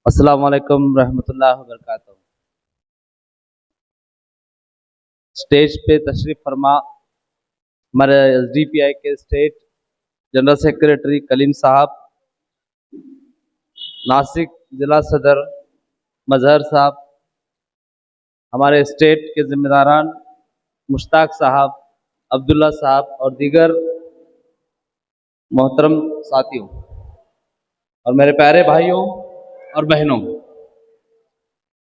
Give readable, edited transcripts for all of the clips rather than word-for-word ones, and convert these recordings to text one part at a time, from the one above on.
अस्सलाम वालेकुम रहमतुल्लाहि व बरकातहू। स्टेज पे तशरीफ फरमा हमारे एसडीपीआई के स्टेट जनरल सेक्रेटरी कलीम साहब, नासिक जिला सदर मजहर साहब, हमारे स्टेट के जिम्मेदारान मुश्ताक साहब, अब्दुल्ला साहब और दीगर मोहतरम साथियों और मेरे प्यारे भाइयों और बहनों,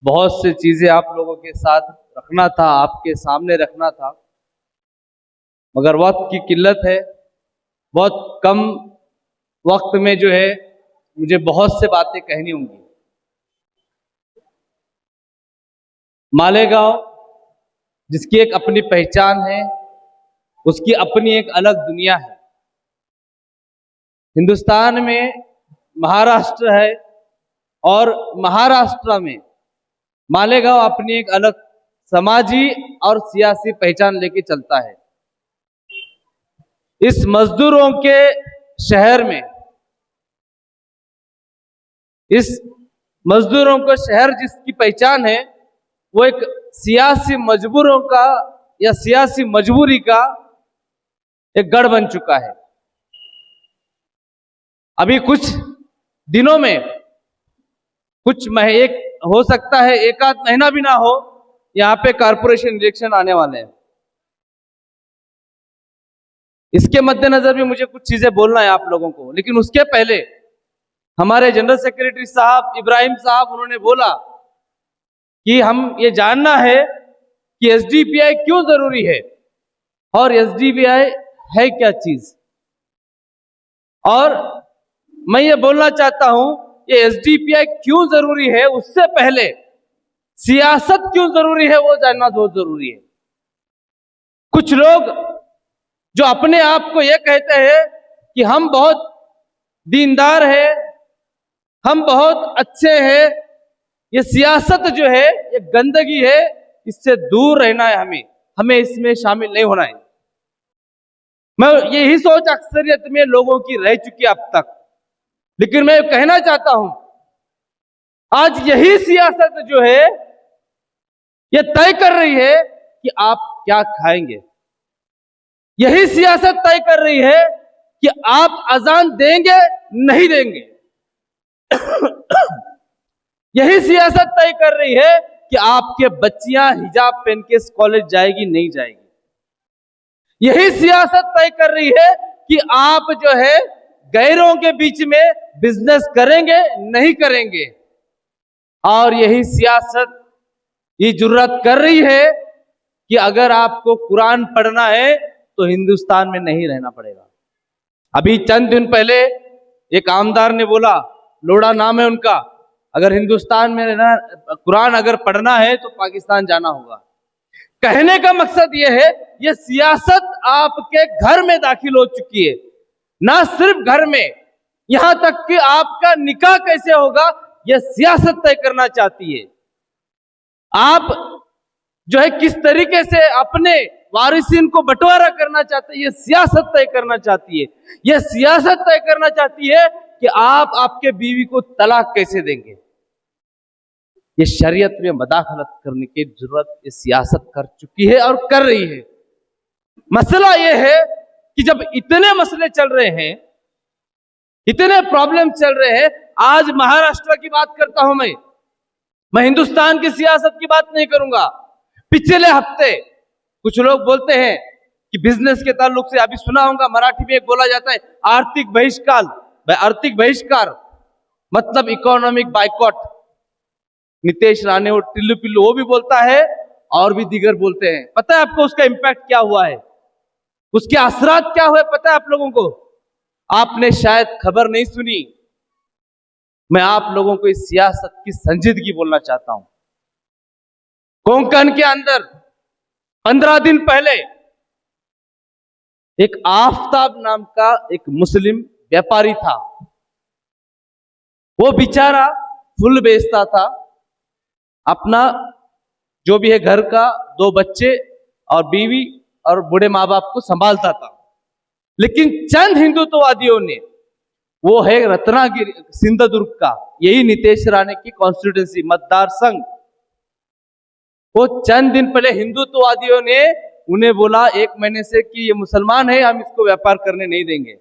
बहुत सी चीज़ें आप लोगों के साथ रखना था, आपके सामने रखना था, मगर वक्त की किल्लत है। बहुत कम वक्त में जो है मुझे बहुत से बातें कहनी होंगी। मालेगांव जिसकी एक अपनी पहचान है, उसकी अपनी एक अलग दुनिया है। हिंदुस्तान में महाराष्ट्र है और महाराष्ट्र में मालेगांव अपनी एक अलग समाजी और सियासी पहचान लेके चलता है। इस मजदूरों के शहर में, इस मजदूरों का शहर जिसकी पहचान है, वो एक सियासी मजबूरों का या सियासी मजबूरी का एक गढ़ बन चुका है। अभी कुछ दिनों में, एक हो सकता है एक आध महीना भी ना हो, यहाँ पे कारपोरेशन इलेक्शन आने वाले हैं। इसके मद्देनजर भी मुझे कुछ चीजें बोलना है आप लोगों को, लेकिन उसके पहले हमारे जनरल सेक्रेटरी साहब इब्राहिम साहब, उन्होंने बोला कि हम ये जानना है कि एसडीपीआई क्यों जरूरी है और एसडीपीआई है क्या चीज। और मैं ये बोलना चाहता हूं ये एसडीपीआई क्यों जरूरी है, उससे पहले सियासत क्यों जरूरी है वो जानना बहुत जरूरी है। कुछ लोग जो अपने आप को ये कहते हैं कि हम बहुत दीनदार हैं, हम बहुत अच्छे हैं, ये सियासत जो है ये गंदगी है, इससे दूर रहना है, हमें इसमें शामिल नहीं होना है। मैं यही सोच अक्सरियत में लोगों की रह चुकी है अब तक, लेकिन मैं कहना चाहता हूं आज यही सियासत जो है ये तय कर रही है कि आप क्या खाएंगे। यही सियासत तय कर रही है कि आप अजान देंगे नहीं देंगे। यही सियासत तय कर रही है कि आपके बच्चियां हिजाब पहन के कॉलेज जाएगी नहीं जाएगी। यही सियासत तय कर रही है कि आप जो है गैरों के बीच में बिजनेस करेंगे नहीं करेंगे। और यही सियासत ये जुर्रत कर रही है कि अगर आपको कुरान पढ़ना है तो हिंदुस्तान में नहीं रहना पड़ेगा। अभी चंद दिन पहले एक आमदार ने बोला, लोड़ा नाम है उनका, अगर हिंदुस्तान में रहना, कुरान अगर पढ़ना है तो पाकिस्तान जाना होगा। कहने का मकसद यह है यह सियासत आपके घर में दाखिल हो चुकी है। ना सिर्फ घर में, यहां तक कि आपका निकाह कैसे होगा यह सियासत तय करना चाहती है। आप जो है किस तरीके से अपने वारिसीन को बंटवारा करना चाहते हैं, यह सियासत तय करना चाहती है। यह सियासत तय करना चाहती है कि आप आपके बीवी को तलाक कैसे देंगे। ये शरीयत में मदाखलत करने की जरूरत ये सियासत कर चुकी है और कर रही है। मसला यह है कि जब इतने मसले चल रहे हैं, इतने प्रॉब्लम चल रहे हैं, आज महाराष्ट्र की बात करता हूं मैं हिंदुस्तान की सियासत की बात नहीं करूंगा। पिछले हफ्ते कुछ लोग बोलते हैं कि बिजनेस के ताल्लुक से, अभी सुना होगा मराठी में एक बोला जाता है आर्थिक बहिष्कार। आर्थिक बहिष्कार मतलब इकोनॉमिक बाइकॉट। नितेश राणे और टिल्लू पिल्लू वो भी बोलता है और भी दीगर बोलते हैं। पता है आपको उसका इंपैक्ट क्या हुआ है, उसके असरात क्या हुए पता है आप लोगों को? आपने शायद खबर नहीं सुनी। मैं आप लोगों को इस सियासत की संजीदगी बोलना चाहता हूं। कोंकण के अंदर 15 दिन पहले एक आफताब नाम का एक मुस्लिम व्यापारी था। वो बेचारा फूल बेचता था, अपना जो भी है घर का 2 बच्चे और बीवी और बूढ़े माँ बाप को संभालता था। लेकिन चंद हिंदुत्ववादियों ने वो है रत्नागिरी सिंधुदुर्ग का, यही नीतीश राणे की कॉन्स्टिट्यूंसी मतदार संघ। वो चंद दिन पहले हिंदुत्ववादियों ने उन्हें बोला 1 महीने से कि ये मुसलमान है, हम इसको व्यापार करने नहीं देंगे।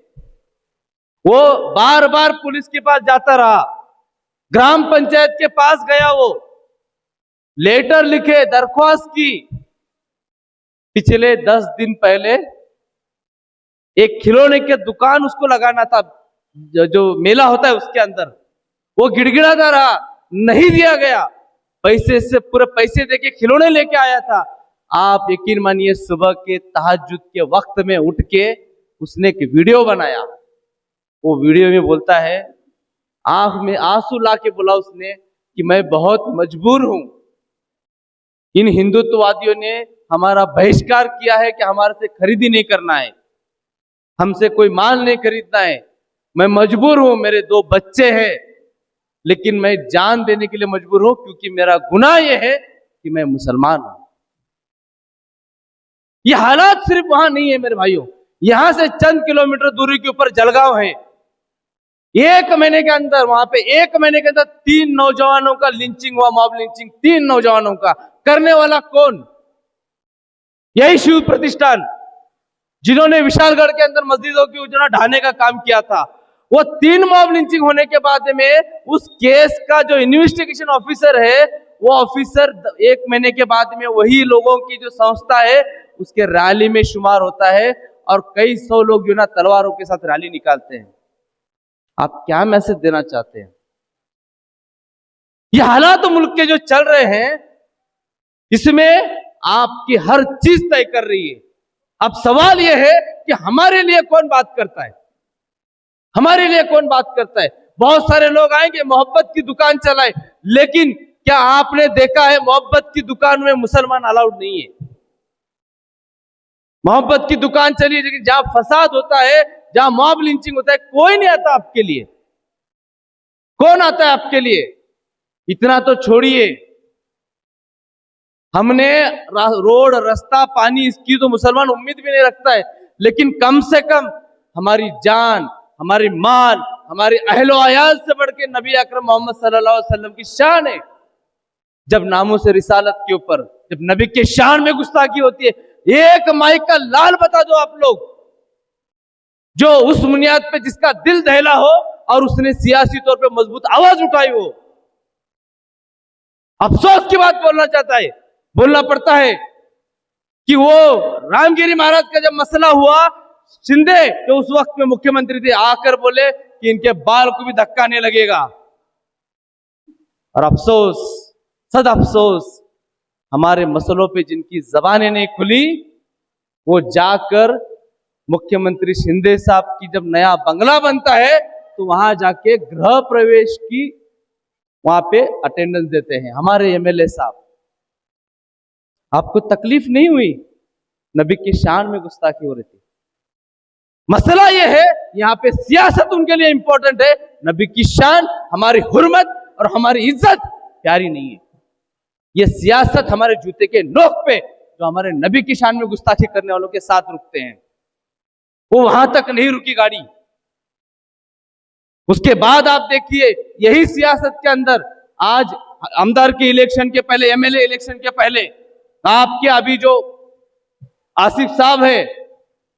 वो बार बार पुलिस के पास जाता रहा, ग्राम पंचायत के पास गया, वो लेटर लिखे, दरख्वास्त की। पिछले 10 दिन पहले एक खिलौने के दुकान उसको लगाना था, जो मेला होता है उसके अंदर, वो गिड़गिड़ाता रहा, नहीं दिया गया। पैसे से पूरे पैसे देके खिलौने लेके आया था। आप यकीन मानिए, सुबह के तहज्जुद के वक्त में उठ के उसने एक वीडियो बनाया। वो वीडियो में बोलता है, आंख में आंसू ला के बोला उसने कि मैं बहुत मजबूर हूं, इन हिंदुत्ववादियों ने हमारा बहिष्कार किया है कि हमारे से खरीदी नहीं करना है, हमसे कोई माल नहीं खरीदना है, मैं मजबूर हूं, मेरे 2 बच्चे हैं, लेकिन मैं जान देने के लिए मजबूर हूं क्योंकि मेरा गुनाह यह है कि मैं मुसलमान हूं। ये हालात सिर्फ वहां नहीं है मेरे भाइयों, यहां से चंद किलोमीटर दूरी के ऊपर जलगांव है। 1 महीने के अंदर वहां पे 1 महीने के अंदर 3 नौजवानों का लिंचिंग हुआ, मॉब लिंचिंग 3 नौजवानों का। करने वाला कौन? यही शिव प्रतिष्ठान, जिन्होंने विशालगढ़ के अंदर मस्जिदों की उजना ढाने का काम किया था। वो 3 मॉब लिंचिंग होने के बाद में उस केस का जो इन्वेस्टिगेशन ऑफिसर है, वो ऑफिसर 1 महीने के बाद में वही लोगों की जो संस्था है उसके रैली में शुमार होता है, और कई 100 लोग जो ना तलवारों के साथ रैली निकालते हैं। आप क्या मैसेज देना चाहते हैं? ये हालात तो मुल्क के जो चल रहे हैं, इसमें आपकी हर चीज तय कर रही है। अब सवाल यह है कि हमारे लिए कौन बात करता है? हमारे लिए कौन बात करता है? बहुत सारे लोग आएंगे, मोहब्बत की दुकान चलाए, लेकिन क्या आपने देखा है मोहब्बत की दुकान में मुसलमान अलाउड नहीं है? मोहब्बत की दुकान चली, लेकिन जहां फसाद होता है, जहां मॉब लिंचिंग होता है, कोई नहीं आता आपके लिए। कौन आता है आपके लिए? इतना तो छोड़िए, हमने रोड, रास्ता, पानी, इसकी तो मुसलमान उम्मीद भी नहीं रखता है, लेकिन कम से कम हमारी जान, हमारी माल, हमारी अहलो अयाल से बढ़ के नबी अकरम मोहम्मद सल्लल्लाहु अलैहि वसल्लम की शान है। जब नामों से रिसालत के ऊपर, जब नबी के शान में गुस्ताखी होती है, एक माइक का लाल बता दो आप लोग, जो उस बुनियाद पे जिसका दिल दहला हो और उसने सियासी तौर पे मजबूत आवाज उठाई हो। अफसोस की बात बोलना पड़ता है कि वो रामगिरी महाराज का जब मसला हुआ, शिंदे जो उस वक्त में मुख्यमंत्री थे, आकर बोले कि इनके बाल को भी धक्का नहीं लगेगा। और अफसोस, सद अफसोस, हमारे मसलों पे जिनकी जबानें नहीं खुली, वो जाकर मुख्यमंत्री शिंदे साहब की जब नया बंगला बनता है तो वहां जाके गृह प्रवेश की वहां पे अटेंडेंस देते हैं। हमारे एमएलए साहब, आपको तकलीफ नहीं हुई? नबी की शान में गुस्ताखी हो रही थी। मसला यह है, यहाँ पे सियासत उनके लिए इंपॉर्टेंट है, नबी की शान, हमारी हुर्मत और हमारी इज्जत प्यारी नहीं है। ये सियासत हमारे जूते के नोक पे जो हमारे नबी की शान में गुस्ताखी करने वालों के साथ रुकते हैं, वो वहां तक नहीं रुकी गाड़ी। उसके बाद आप देखिए, यही सियासत के अंदर आज आमदार के इलेक्शन के पहले, एमएलए इलेक्शन के पहले, आपके अभी जो आसिफ साहब है,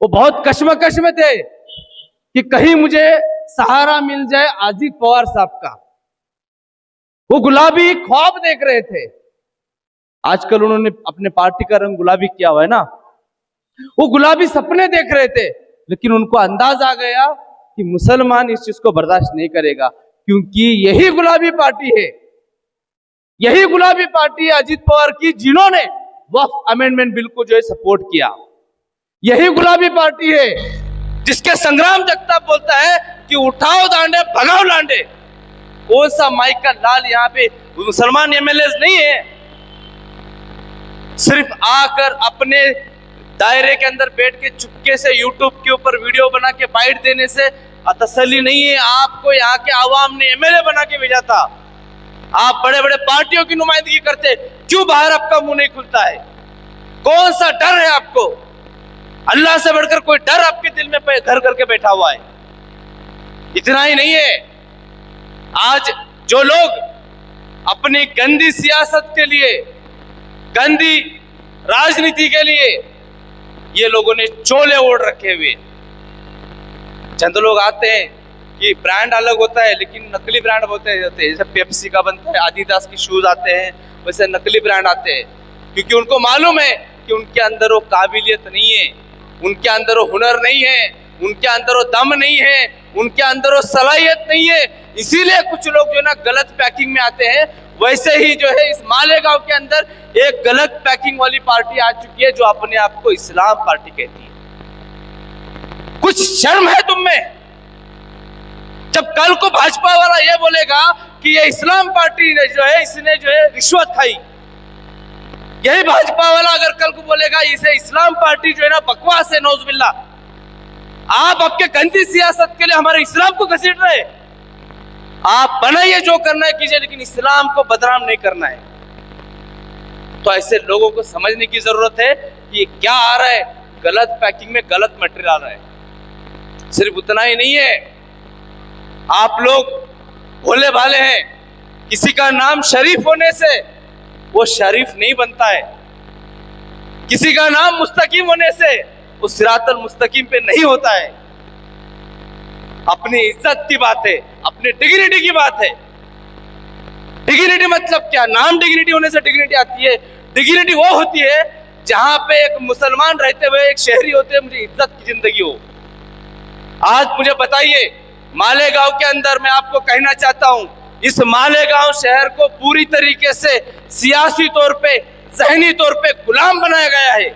वो बहुत कश्मकश में थे कि कहीं मुझे सहारा मिल जाए अजीत पवार साहब का। वो गुलाबी ख्वाब देख रहे थे। आजकल उन्होंने अपने पार्टी का रंग गुलाबी किया हुआ है ना, वो गुलाबी सपने देख रहे थे, लेकिन उनको अंदाज आ गया कि मुसलमान इस चीज को बर्दाश्त नहीं करेगा, क्योंकि यही गुलाबी पार्टी है, यही गुलाबी पार्टी है अजीत पवार की, जिन्होंने वक्फ अमेंडमेंट बिल को जो है सपोर्ट किया। यही गुलाबी पार्टी है जिसके संग्राम जगताप बोलता है कि उठाओ डांडे भगाओ लांडे। कौन सा माइक का लाल यहाँ पे मुसलमान एमएलए नहीं है, सिर्फ आकर अपने दायरे के अंदर बैठ के चुपके से यूट्यूब के ऊपर वीडियो बना के बाइट देने से तसल्ली नहीं है। आपको यहाँ के आवाम ने एमएलए बना के भेजा था, आप बड़े बड़े पार्टियों की नुमाइंदगी करते, क्यों बाहर आपका मुंह नहीं खुलता है? कौन सा डर है आपको? अल्लाह से बढ़कर कोई डर आपके दिल में घर करके बैठा हुआ है? इतना ही नहीं है, आज जो लोग अपनी गंदी सियासत के लिए, गंदी राजनीति के लिए ये लोगों ने चोले ओढ़ रखे हुए। चंद लोग आते हैं कि ब्रांड अलग होता है लेकिन नकली ब्रांड होते हैं, जैसे पेप्सी का बनता है, आदिदास की शूज आते हैं, वैसे नकली ब्रांड आते हैं, क्योंकि उनको मालूम है कि उनके अंदर वो काबिलियत नहीं है, उनके अंदर वो हुनर नहीं है, उनके अंदर वो दम नहीं है, उनके अंदर वो सलाहियत नहीं है। इसीलिए कुछ लोग जो है ना गलत पैकिंग में आते हैं। वैसे ही जो है इस मालेगांव के अंदर एक गलत पैकिंग वाली पार्टी आ चुकी है जो अपने आप को इस्लाम पार्टी कहती है। कुछ शर्म है तुम में? जब कल को भाजपा वाला ये बोलेगा कि ये इस्लाम पार्टी ने जो है इसने जो है रिश्वत खाई, यही भाजपा वाला अगर कल को बोलेगा इसे इस्लाम पार्टी जो है ना बकवास है, नौजुबिल्ला, आप आपके गंदी सियासत के लिए हमारे इस्लाम को घसीट रहे। आप बनाइए जो करना है कीजिए, लेकिन इस्लाम को बदनाम नहीं करना है। तो ऐसे लोगों को समझने की जरूरत है कि ये क्या आ रहा है, गलत पैकिंग में गलत मटेरियल आ रहा है। सिर्फ उतना ही नहीं है, आप लोग भोले भाले हैं, किसी का नाम शरीफ होने से वो शरीफ नहीं बनता है, किसी का नाम मुस्तकीम होने से वो सिरातल मुस्तकीम पे नहीं होता है। अपनी इज्जत की बात है, अपनी डिग्निटी की बात है। डिग्निटी मतलब क्या? नाम डिग्निटी होने से डिग्निटी आती है। डिग्निटी वो होती है जहां पे एक मुसलमान रहते हुए एक शहरी होते हुए मुझे इज्जत की जिंदगी हो। आज मुझे बताइए, मालेगांव के अंदर मैं आपको कहना चाहता हूं, इस मालेगांव शहर को पूरी तरीके से सियासी तौर पे, ज़हनी तौर पे गुलाम बनाया गया है,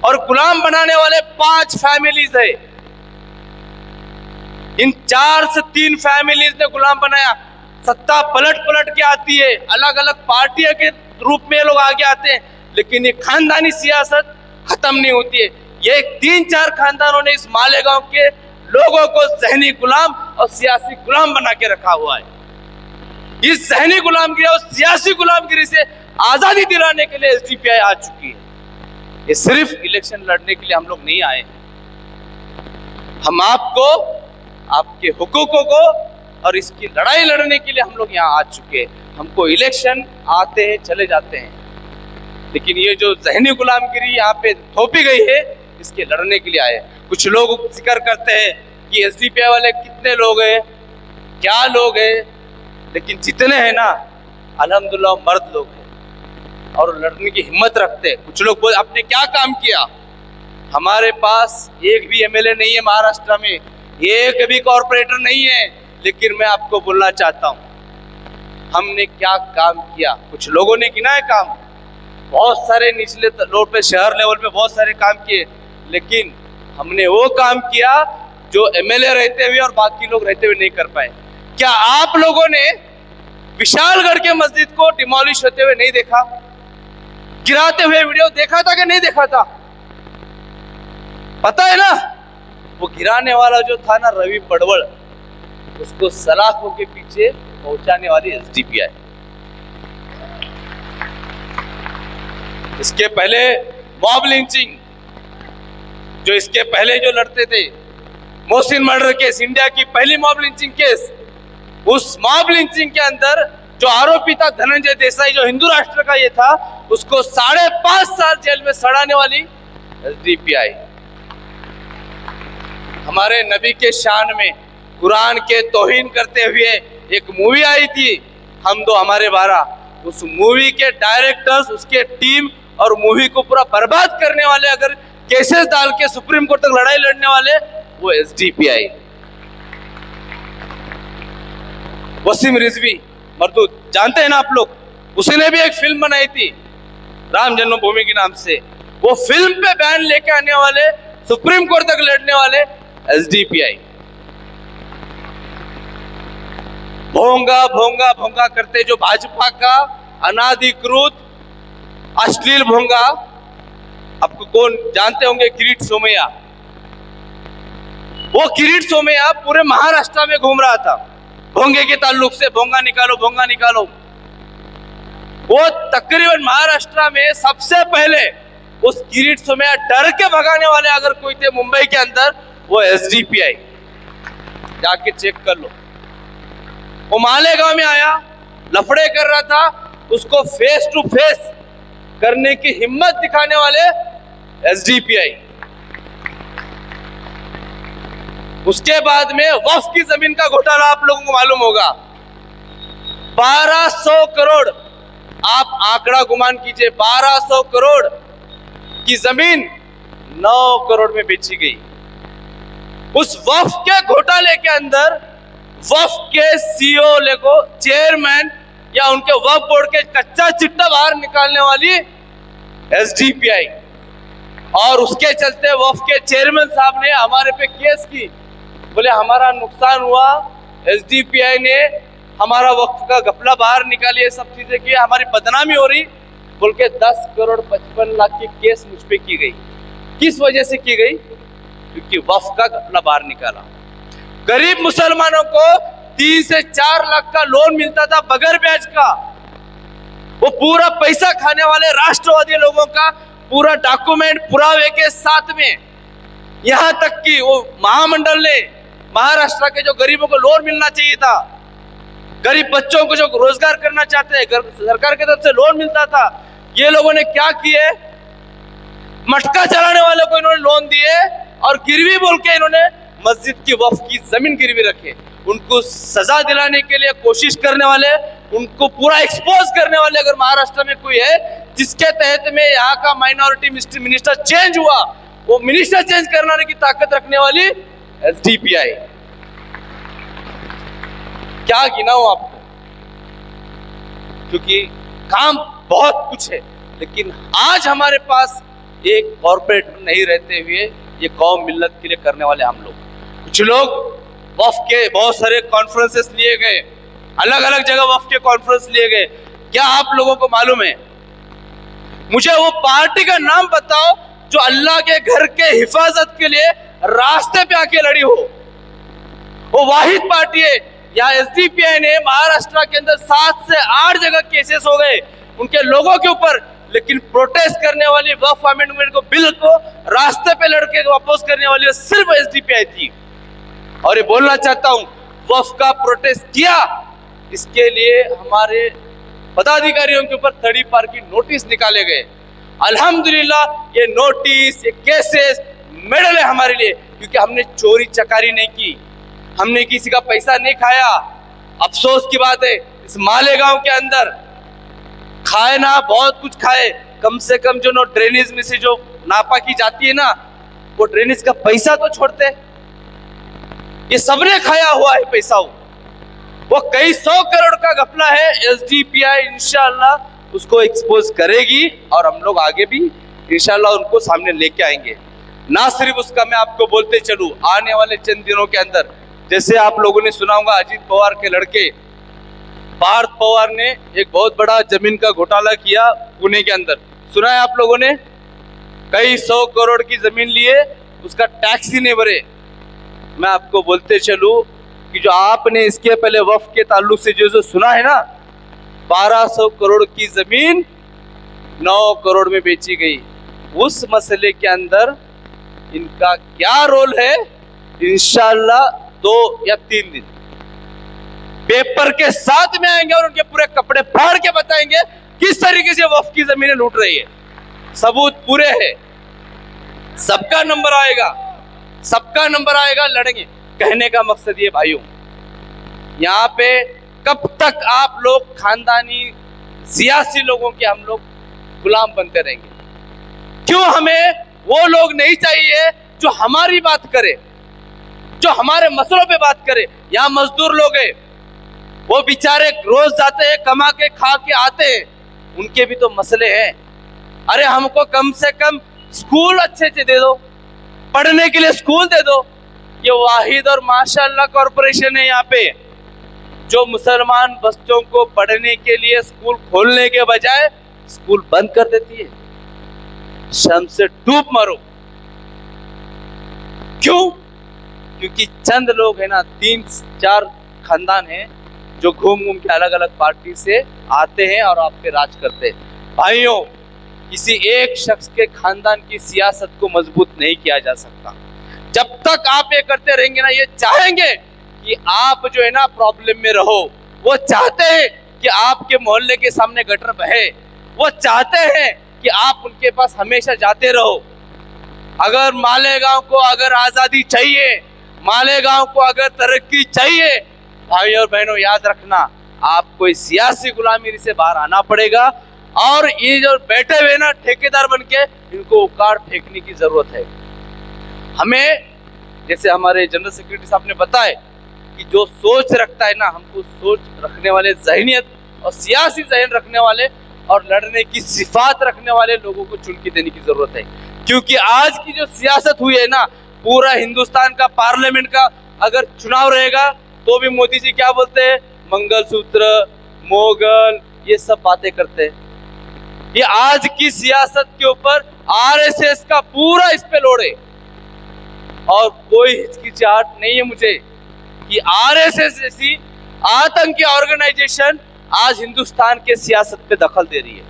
और गुलाम बनाने वाले 5 फैमिलीज है। इन 4 से 3 फैमिलीज ने गुलाम बनाया। सत्ता पलट पलट के आती है, अलग अलग पार्टियों के रूप में लोग आगे आते हैं, लेकिन ये खानदानी सियासत खत्म नहीं होती है। ये 3-4 खानदानों ने इस मालेगांव के लोगों को ज़हनी गुलाम और सियासी गुलाम बना के रखा हुआ है। इस ज़हनी गुलामगिरी और सियासी गुलामगिरी से आजादी दिलाने के लिए एसडीपीआई आ चुकी है। ये सिर्फ इलेक्शन लड़ने के लिए हम लोग नहीं आए। हम आपको, आपके हुकूकों को और इसकी लड़ाई लड़ने के लिए हम लोग यहाँ आ चुके हैं। हमको इलेक्शन आते हैं चले जाते हैं, लेकिन ये जो ज़हनी गुलामगिरी यहाँ पे थोपी गई है, इसके लड़ने के लिए आए। कुछ लोग जिक्र करते हैं कि एसडीपीआई वाले कितने लोग हैं, क्या लोग हैं, लेकिन जितने हैं ना अल्हम्दुलिल्लाह मर्द लोग हैं और लड़ने की हिम्मत रखते हैं। कुछ लोग बोल आपने क्या काम किया? हमारे पास एक भी एमएलए नहीं है महाराष्ट्र में, एक भी कॉर्पोरेटर नहीं है, लेकिन मैं आपको बोलना चाहता हूँ हमने क्या काम किया। कुछ लोगों ने किया है काम, बहुत सारे निचले लेवल पे, शहर लेवल पे बहुत सारे काम किए, लेकिन हमने वो काम किया जो एमएलए रहते हुए और बाकी लोग रहते हुए नहीं कर पाए। क्या आप लोगों ने विशालगढ़ के मस्जिद को डिमोलिश होते हुए नहीं देखा? गिराते हुए वीडियो देखा था कि नहीं देखा था? पता है ना, वो गिराने वाला जो था ना रवि पड़वड़, उसको सलाखों के पीछे पहुंचाने वाली एसडीपीआई। इसके पहले मॉब लिंचिंग, जो इसके पहले जो लड़ते थे, मोहसिन मर्डर केस, इंडिया की पहली मॉब लिंचिंग केस, उस मॉब लिंचिंग के अंदर जो आरोपी था धनंजय देसाई, जो हिंदू राष्ट्र का ये था, उसको 5.5 साल जेल में सड़ाने वाली एसडीपीआई। हमारे नबी के शान में कुरान के तौहीन करते हुए एक मूवी आई थी, हम दो हमारे 12। उस मूवी के डायरेक्टर्स, उसके टीम और मूवी को पूरा बर्बाद करने वाले, अगर केसेस डाल के सुप्रीम कोर्ट तक लड़ाई लड़ने वाले, वो एसडीपीआई। वसीम रिजवी मरदूद जानते हैं ना आप लोग, उसने भी एक फिल्म बनाई थी राम जन्मभूमि के नाम से। वो फिल्म पे बैन लेके आने वाले, सुप्रीम कोर्ट तक लड़ने वाले एसडीपीआई। भोंगा भोंगा भोंगा करते जो भाजपा का अनाधिकृत अश्लील भोंगा, आपको कौन जानते होंगे, किरीट सोमैया। वो किरीट सोमैया पूरे महाराष्ट्र में घूम रहा था भोंगे के ताल्लुक से, भोंगा निकालो भोंगा निकालो। वो तकरीबन महाराष्ट्र में सबसे पहले उस किरीट सोमैया डर के भगाने वाले अगर कोई थे मुंबई के अंदर, वो एसडीपीआई। जाके चेक कर लो। वो मालेगांव में आया, लफड़े कर रहा था, उसको फेस टू फेस करने की हिम्मत दिखाने वाले एसडीपीआई। उसके बाद में वक्फ की जमीन का घोटाला आप लोगों को मालूम होगा, 1200 करोड़, आप आंकड़ा गुमान कीजिए, 1200 करोड़ की जमीन 9 करोड़ में बेची गई। उस वक्फ के घोटाले के अंदर वक्फ के सीईओ को चेयरमैन या उनके वक्फ बोर्ड के कच्चा चिट्टा बाहर निकालने वाली एसडीपीआई, और उसके चलते वक्फ के चेयरमैन साहब ने हमारे पे केस की, बोले हमारा नुकसान हुआ, एसडीपीआई ने हमारा वक्फ का घपला बाहर निकाली, ये सब चीजें की, हमारी बदनामी हो रही बोल के 10 करोड़ 55 लाख की केस मुझ पे की गई। किस वजह से की गई? क्योंकि वक्फ का घपला बाहर निकाला। गरीब मुसलमानों को 3 से 4 लाख का लोन मिलता था बगैर ब्याज का, वो पूरा पैसा खाने वाले राष्ट्रवादी लोगों का पूरा डॉक्यूमेंट पुरावे के साथ में, यहां तक कि वो महामंडल ने महाराष्ट्र के जो गरीबों को लोन मिलना चाहिए था, गरीब बच्चों को जो रोजगार करना चाहते हैं, सरकार की तरफ से लोन मिलता था, ये लोगों ने क्या किए, मटका चलाने वालों को इन्होंने लोन दिए और गिरवी बोल के इन्होंने मस्जिद की वक्फ की जमीन गिरवी रखे। उनको सजा दिलाने के लिए कोशिश करने वाले, उनको पूरा एक्सपोज करने वाले अगर महाराष्ट्र में कोई है जिसके तहत में यहाँ का माइनॉरिटी मिनिस्टर चेंज हुआ, वो मिनिस्टर चेंज करने की ताकत रखने वाली एसडीपीआई। क्या गिनाऊं आपको, क्योंकि काम बहुत कुछ है, लेकिन आज हमारे पास एक कॉर्पोरेट नहीं रहते हुए ये कौम मिल्लत के लिए करने वाले हम लोग, कुछ लोग वक्फ के बहुत सारे कॉन्फ्रेंसेस लिए गए, अलग अलग जगह वक्फ के कॉन्फ्रेंस लिए गए। क्या आप लोगों को मालूम है, मुझे वो पार्टी का नाम बताओ जो अल्लाह के घर के हिफाजत के लिए रास्ते पे आके लड़ी हो? वो वाहिद पार्टी है। या एसडीपीआई ने महाराष्ट्र के अंदर 7 से 8 जगह केसेस हो गए उनके लोगों के ऊपर, लेकिन प्रोटेस्ट करने वाली वक्फ अमेंडमेंट को बिल को रास्ते पे लड़के अपोज करने वाली सिर्फ एसडीपीआई थी। और ये बोलना चाहता हूं, वक्फ का प्रोटेस्ट किया, इसके लिए हमारे पदाधिकारियों के ऊपर 30 पार की नोटिस निकाले गए। अल्हम्दुलिल्लाह ये नोटिस, ये केसेस मेडल है हमारे लिए, क्योंकि हमने चोरी चकारी नहीं की, हमने किसी का पैसा नहीं खाया। अफसोस की बात है, इस मालेगांव के अंदर खाए ना बहुत कुछ खाए, कम से कम जो ड्रेनेज में से जो नापा की जाती है ना, वो ड्रेनेज का पैसा तो छोड़ते, ये सबने खाया हुआ है पैसा। वो कई 100 करोड़ का घपला है। एसडीपीआई इंशाल्लाह उसको एक्सपोज करेगी और हम लोग आगे भी इंशाल्लाह उनको सामने लेके आएंगे। ना सिर्फ उसका, मैं आपको बोलते चलूं, आने वाले चंद दिनों के अंदर, जैसे आप लोगों ने सुना होगा अजीत पवार के लड़के पार्थ पवार ने एक बहुत बड़ा जमीन का घोटाला किया पुणे के अंदर, सुना है आप लोगों ने? कई 100 करोड़ की जमीन लिए, उसका टैक्स ही नहीं भरे। मैं आपको बोलते चलूं कि जो आपने इसके पहले वक्फ के ताल्लुक से जो सुना है ना, 1200 करोड़ की जमीन 9 करोड़ में बेची गई। उस मसले के अंदर इनका क्या रोल है, इंशाल्लाह 2 या 3 दिन पेपर के साथ में आएंगे और उनके पूरे कपड़े फाड़ के बताएंगे किस तरीके से वक्फ की जमीनें लूट रही है। सबूत पूरे हैं, सबका नंबर आएगा, सबका नंबर आएगा, लड़ेंगे। कहने का मकसद ये भाइयों, यहाँ पे कब तक आप लोग खानदानी सियासी लोगों के हम लोग गुलाम बनते रहेंगे? क्यों हमें वो लोग नहीं चाहिए जो हमारी बात करे, जो हमारे मसलों पे बात करे? यहाँ मजदूर लोग हैं, वो बेचारे रोज जाते हैं, कमा के खा के आते हैं, उनके भी तो मसले हैं। अरे हमको कम से कम स्कूल अच्छे से दे दो, पढ़ने के लिए स्कूल दे दो। ये वाहिद और माशाअल्लाह कॉरपोरेशन है यहाँ पे, जो मुसलमान बच्चों को पढ़ने के लिए स्कूल खोलने के बजाय स्कूल बंद कर देती है। शर्म से डूब मरो। क्यों? क्योंकि चंद लोग है ना, 3-4 खानदान हैं जो घूम घूम के अलग अलग पार्टी से आते हैं और आप पे राज करते हैं। भाइयों, किसी एक शख्स के खानदान की सियासत को मजबूत नहीं किया जा सकता। जब तक आप ये करते रहेंगे ना, ये चाहेंगे कि आप जो है ना प्रॉब्लम में रहो। वो चाहते हैं कि आपके मोहल्ले के सामने गटर बहे, वो चाहते हैं कि आप उनके पास हमेशा जाते रहो। अगर मालेगांव को अगर आजादी चाहिए, मालेगांव को अगर तरक्की चाहिए, भाई और बहनों याद रखना, आपको इस सियासी गुलामी से बाहर आना पड़ेगा। और ये जो बैठे हुए ना ठेकेदार बनके, इनको उखाड़ फेंकने की जरूरत है। हमें, जैसे हमारे जनरल सेक्रेटरी साहब ने बताया कि जो सोच रखता है ना, हमको सोच रखने वाले, ज़हनियत और सियासी ज़हन रखने वाले और लड़ने की सिफात रखने वाले लोगों को चुन के देने की जरूरत है। क्योंकि आज की जो सियासत हुई है ना, पूरा हिंदुस्तान का पार्लियामेंट का अगर चुनाव रहेगा तो भी मोदी जी क्या बोलते हैं, मंगलसूत्र, मोगल, ये सब बातें करते हैं। ये आज की सियासत के ऊपर आरएसएस का पूरा इस पे लोड है। और कोई हिचकिचाहट नहीं है मुझे कि आरएसएस जैसी आतंकी ऑर्गेनाइजेशन आज हिंदुस्तान के सियासत पे दखल दे रही है।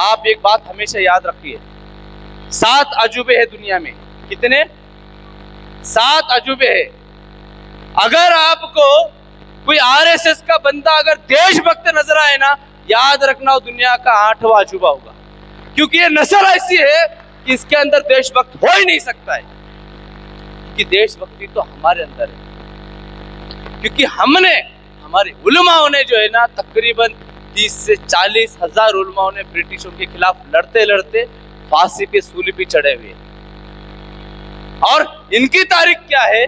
आप एक बात हमेशा याद रखिए, 7 अजूबे है दुनिया में। कितने? 7 अजूबे है। अगर आपको कोई आरएसएस का बंदा अगर देशभक्त नजर आए ना, याद रखना वो दुनिया का 8वां अजूबा होगा। क्योंकि ये नस्ल ऐसी है कि इसके अंदर देशभक्त हो ही नहीं सकता है। क्योंकि देशभक्ति तो हमारे अंदर है। क्योंकि हमने, हमारे उलमाओं ने जो है ना, तकरीबन 30 से 40 हजार उलमाओं ने ब्रिटिशों के खिलाफ लड़ते लड़ते फांसी पे, सूली पे चढ़े हुए। और इनकी तारीख क्या है?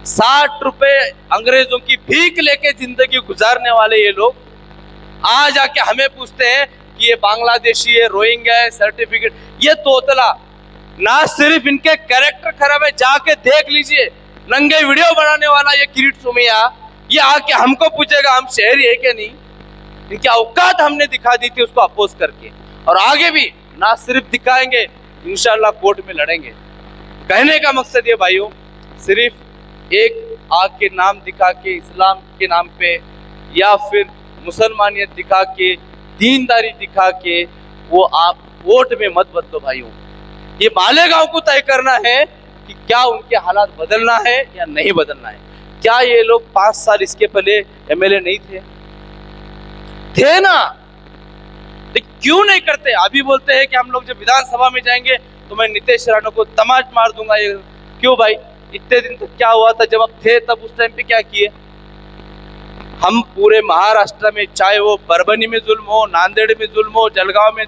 60 रुपए अंग्रेजों की भीख लेके जिंदगी गुजारने वाले ये लोग आज आके हमें पूछते हैं कि ये बांग्लादेशी है, रोहिंग्या है, सर्टिफिकेट। ये तोतला ना सिर्फ इनके कैरेक्टर खराब है, जाके देख लीजिए नंगे वीडियो बनाने वाला ये किरीट सुमिया, ये आके हमको पूछेगा हम शहरी है क्या नहीं। इनकी औकात हमने दिखा दी थी उसको अपोज करके, और आगे भी ना सिर्फ दिखाएंगे, इंशाल्लाह कोर्ट में लड़ेंगे। कहने का मकसद ये भाइयों, सिर्फ एक आग के नाम दिखा के, इस्लाम के नाम पे या फिर मुसलमानियत दिखा के, दीनदारी दिखा के वो आप वोट में मत बदलो भाइयों। ये मालेगांव को तय करना है कि क्या उनके हालात बदलना है या नहीं बदलना है। क्या ये लोग 5 साल इसके पहले एमएलए नहीं थे ना? क्यों नहीं करते? अभी बोलते हैं कि हम लोग जब विधानसभा में जाएंगे तो मैं नीतीश राणा को तमाच मार दूंगा। ये क्यों भाई? इतने दिन तक क्या हुआ था जब आप थे, तब उस टाइम पे क्या किए? हम पूरे महाराष्ट्र में, चाहे वो परभनी में जुल्म हो, नांदेड़ में जुल्म हो, जलगांव में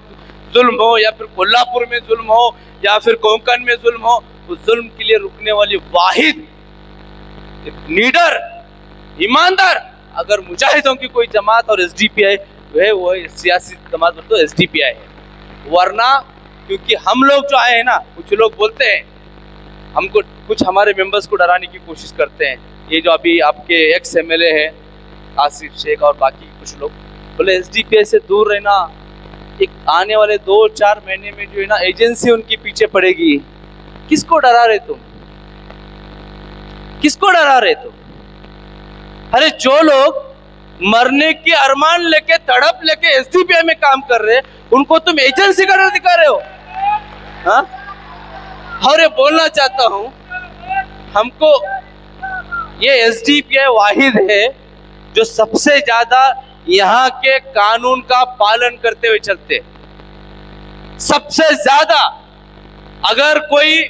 जुल्म हो, या फिर कोल्हापुर में जुल्म हो, या फिर कोंकण में जुल्म हो, उस जुल्म के लिए रुकने वाली वाहिद लीडर, ईमानदार अगर मुजाहिदों की कोई जमात और एसडीपीआई है, वो सियासी जमात तो एसडीपीआई है। वरना क्योंकि हम लोग जो आए हैं ना, कुछ लोग बोलते हैं हमको, कुछ हमारे मेंबर्स को डराने की कोशिश करते हैं। ये जो अभी आपके एक्स एमएलए है आसिफ शेख और बाकी कुछ लोग बोले एसडीपीआई से दूर रहना, एक आने वाले 2-4 महीने में जो है ना एजेंसी उनके पीछे पड़ेगी। किसको डरा रहे तुम? किसको डरा रहे तुम? अरे जो लोग मरने की अरमान लेके, तड़प लेके एसडीपीआई में काम कर रहे हैं, उनको तुम एजेंसी का डर दिखा रहे हो? हाँ? और ये बोलना चाहता हूं, हमको ये एसडीपीआई वाहिद है जो सबसे ज्यादा यहाँ के कानून का पालन करते हुए चलते। सबसे ज्यादा अगर कोई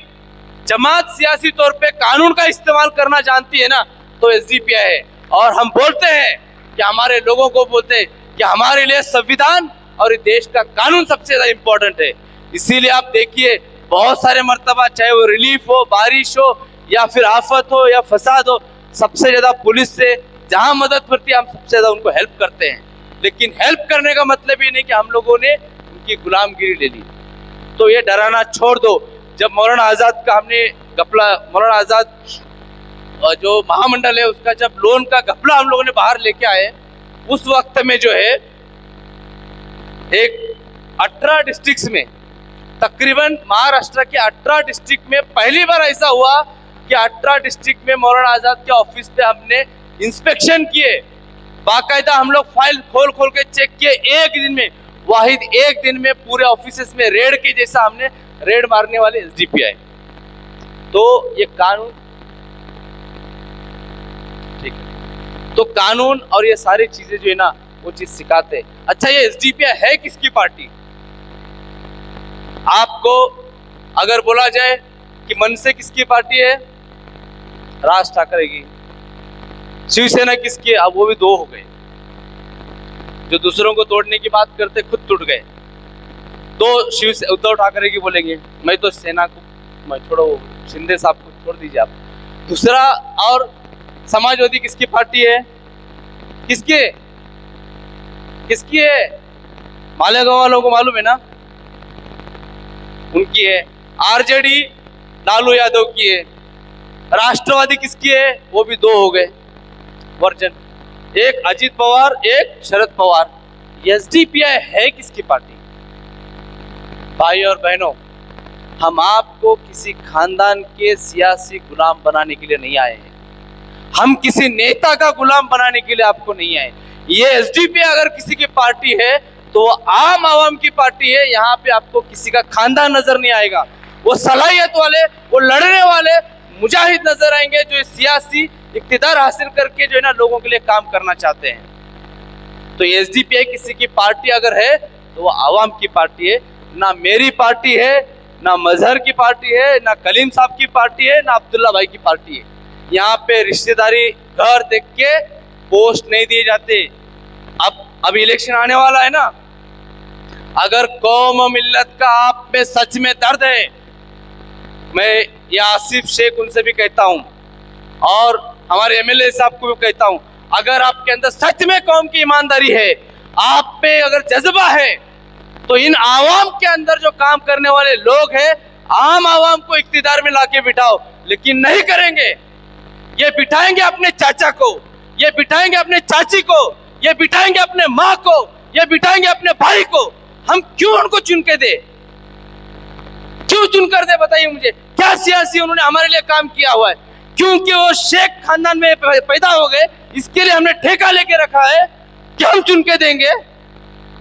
जमात सियासी तौर पे कानून का इस्तेमाल करना जानती है ना, तो एसडीपीआई है। और हम बोलते हैं कि हमारे लोगों को बोलते हैं कि हमारे लिए संविधान और देश का कानून सबसे ज्यादा इंपॉर्टेंट है। इसीलिए आप देखिए बहुत सारे मर्तबा, चाहे वो रिलीफ हो, बारिश हो, या फिर आफत हो या फसाद हो, सबसे ज्यादा पुलिस से जहां मदद पड़ती है हम सबसे ज्यादा उनको हेल्प करते हैं। लेकिन हेल्प करने का मतलब ये नहीं कि हम लोगों ने उनकी गुलामगिरी ले ली। तो ये डराना छोड़ दो। जब मौलाना आजाद का हमने घपला, मौलाना आजाद जो महामंडल है उसका जब लोन का घपला हम लोगों ने बाहर लेके आए, उस वक्त में जो है एक 18 डिस्ट्रिक्ट्स में, तकरीबन महाराष्ट्र के 18 डिस्ट्रिक्ट में पहली बार ऐसा हुआ कि 18 डिस्ट्रिक्ट में मौलाना आजाद के ऑफिस पे हमने इंस्पेक्शन किए। बाकायदा हम लोग फाइल खोल खोल के चेक किए। एक दिन में, वाहिद एक दिन में पूरे ऑफिसेस में रेड के जैसा हमने रेड मारने वाले एसडीपीआई। तो ये कानून तो कानून और ये सारी चीजें जो है ना वो चीज सिखाते हैं। अच्छा, ये एसडीपीआई है किसकी पार्टी? आपको अगर बोला जाए कि मनसे किसकी पार्टी है, राज ठाकरे की। शिवसेना किसकी? अब वो भी दो हो गए, जो दूसरों को तोड़ने की बात करते खुद टूट गए। तो उद्धव ठाकरे की बोलेंगे, मैं तो सेना को, मैं छोड़ो, शिंदे साहब को छोड़ दीजिए आप। दूसरा, और समाजवादी किसकी पार्टी है? किसकी है? मालेगांव वालों को मालूम है ना, उनकी है। आरजेडी लालू यादव की है। राष्ट्रवादी किसकी है? वो भी दो हो गए वर्जन, एक अजित पवार, एक शरद पवार। एसडीपीआई है किसकी पार्टी? भाई और बहनों, हम आपको किसी खानदान के सियासी गुलाम बनाने के लिए नहीं आए हैं, हम किसी नेता का गुलाम बनाने के लिए आपको नहीं आए। ये एसडीपीआई अगर किसी की पार्टी है तो वो आम आवाम की पार्टी है। यहाँ पे आपको किसी का खानदान नजर नहीं आएगा। वो सलाहियत वाले, वो लड़ने वाले मुजाहिद नजर आएंगे, जो सियासी इक्तिदार हासिल करके जो है ना लोगों के लिए काम करना चाहते हैं। तो एसडीपीआई किसी की पार्टी अगर है तो वो आवाम की पार्टी है, ना मेरी पार्टी है, ना मजहर की पार्टी है, ना कलीम साहब की पार्टी है, ना अब्दुल्ला भाई की पार्टी है। यहाँ पे रिश्तेदारी घर देख के पोस्ट नहीं दिए जाते। अब इलेक्शन आने वाला है ना, अगर कौम मिल्लत का आप में सच में दर्द है, मैं ये आसिफ शेख उनसे भी कहता हूं और हमारे एमएलए साहब को भी कहता हूं, अगर आपके अंदर सच में कौम की ईमानदारी है, आप पे अगर जज्बा है, तो इन आवाम के अंदर जो काम करने वाले लोग हैं, आम आवाम को इख्तियार में लाके बिठाओ। लेकिन नहीं करेंगे। ये बिठाएंगे अपने चाचा को, ये बिठाएंगे अपने चाची को, ये बिठाएंगे अपने माँ को, ये बिठाएंगे अपने भाई को। हम क्यों उनको चुन के दे? क्यों चुन कर दे? बताइए मुझे, क्या सियासी उन्होंने हमारे लिए काम किया हुआ है? क्योंकि वो शेख खानदान में पैदा हो गए, इसके लिए हमने ठेका लेके रखा है कि हम चुन के देंगे।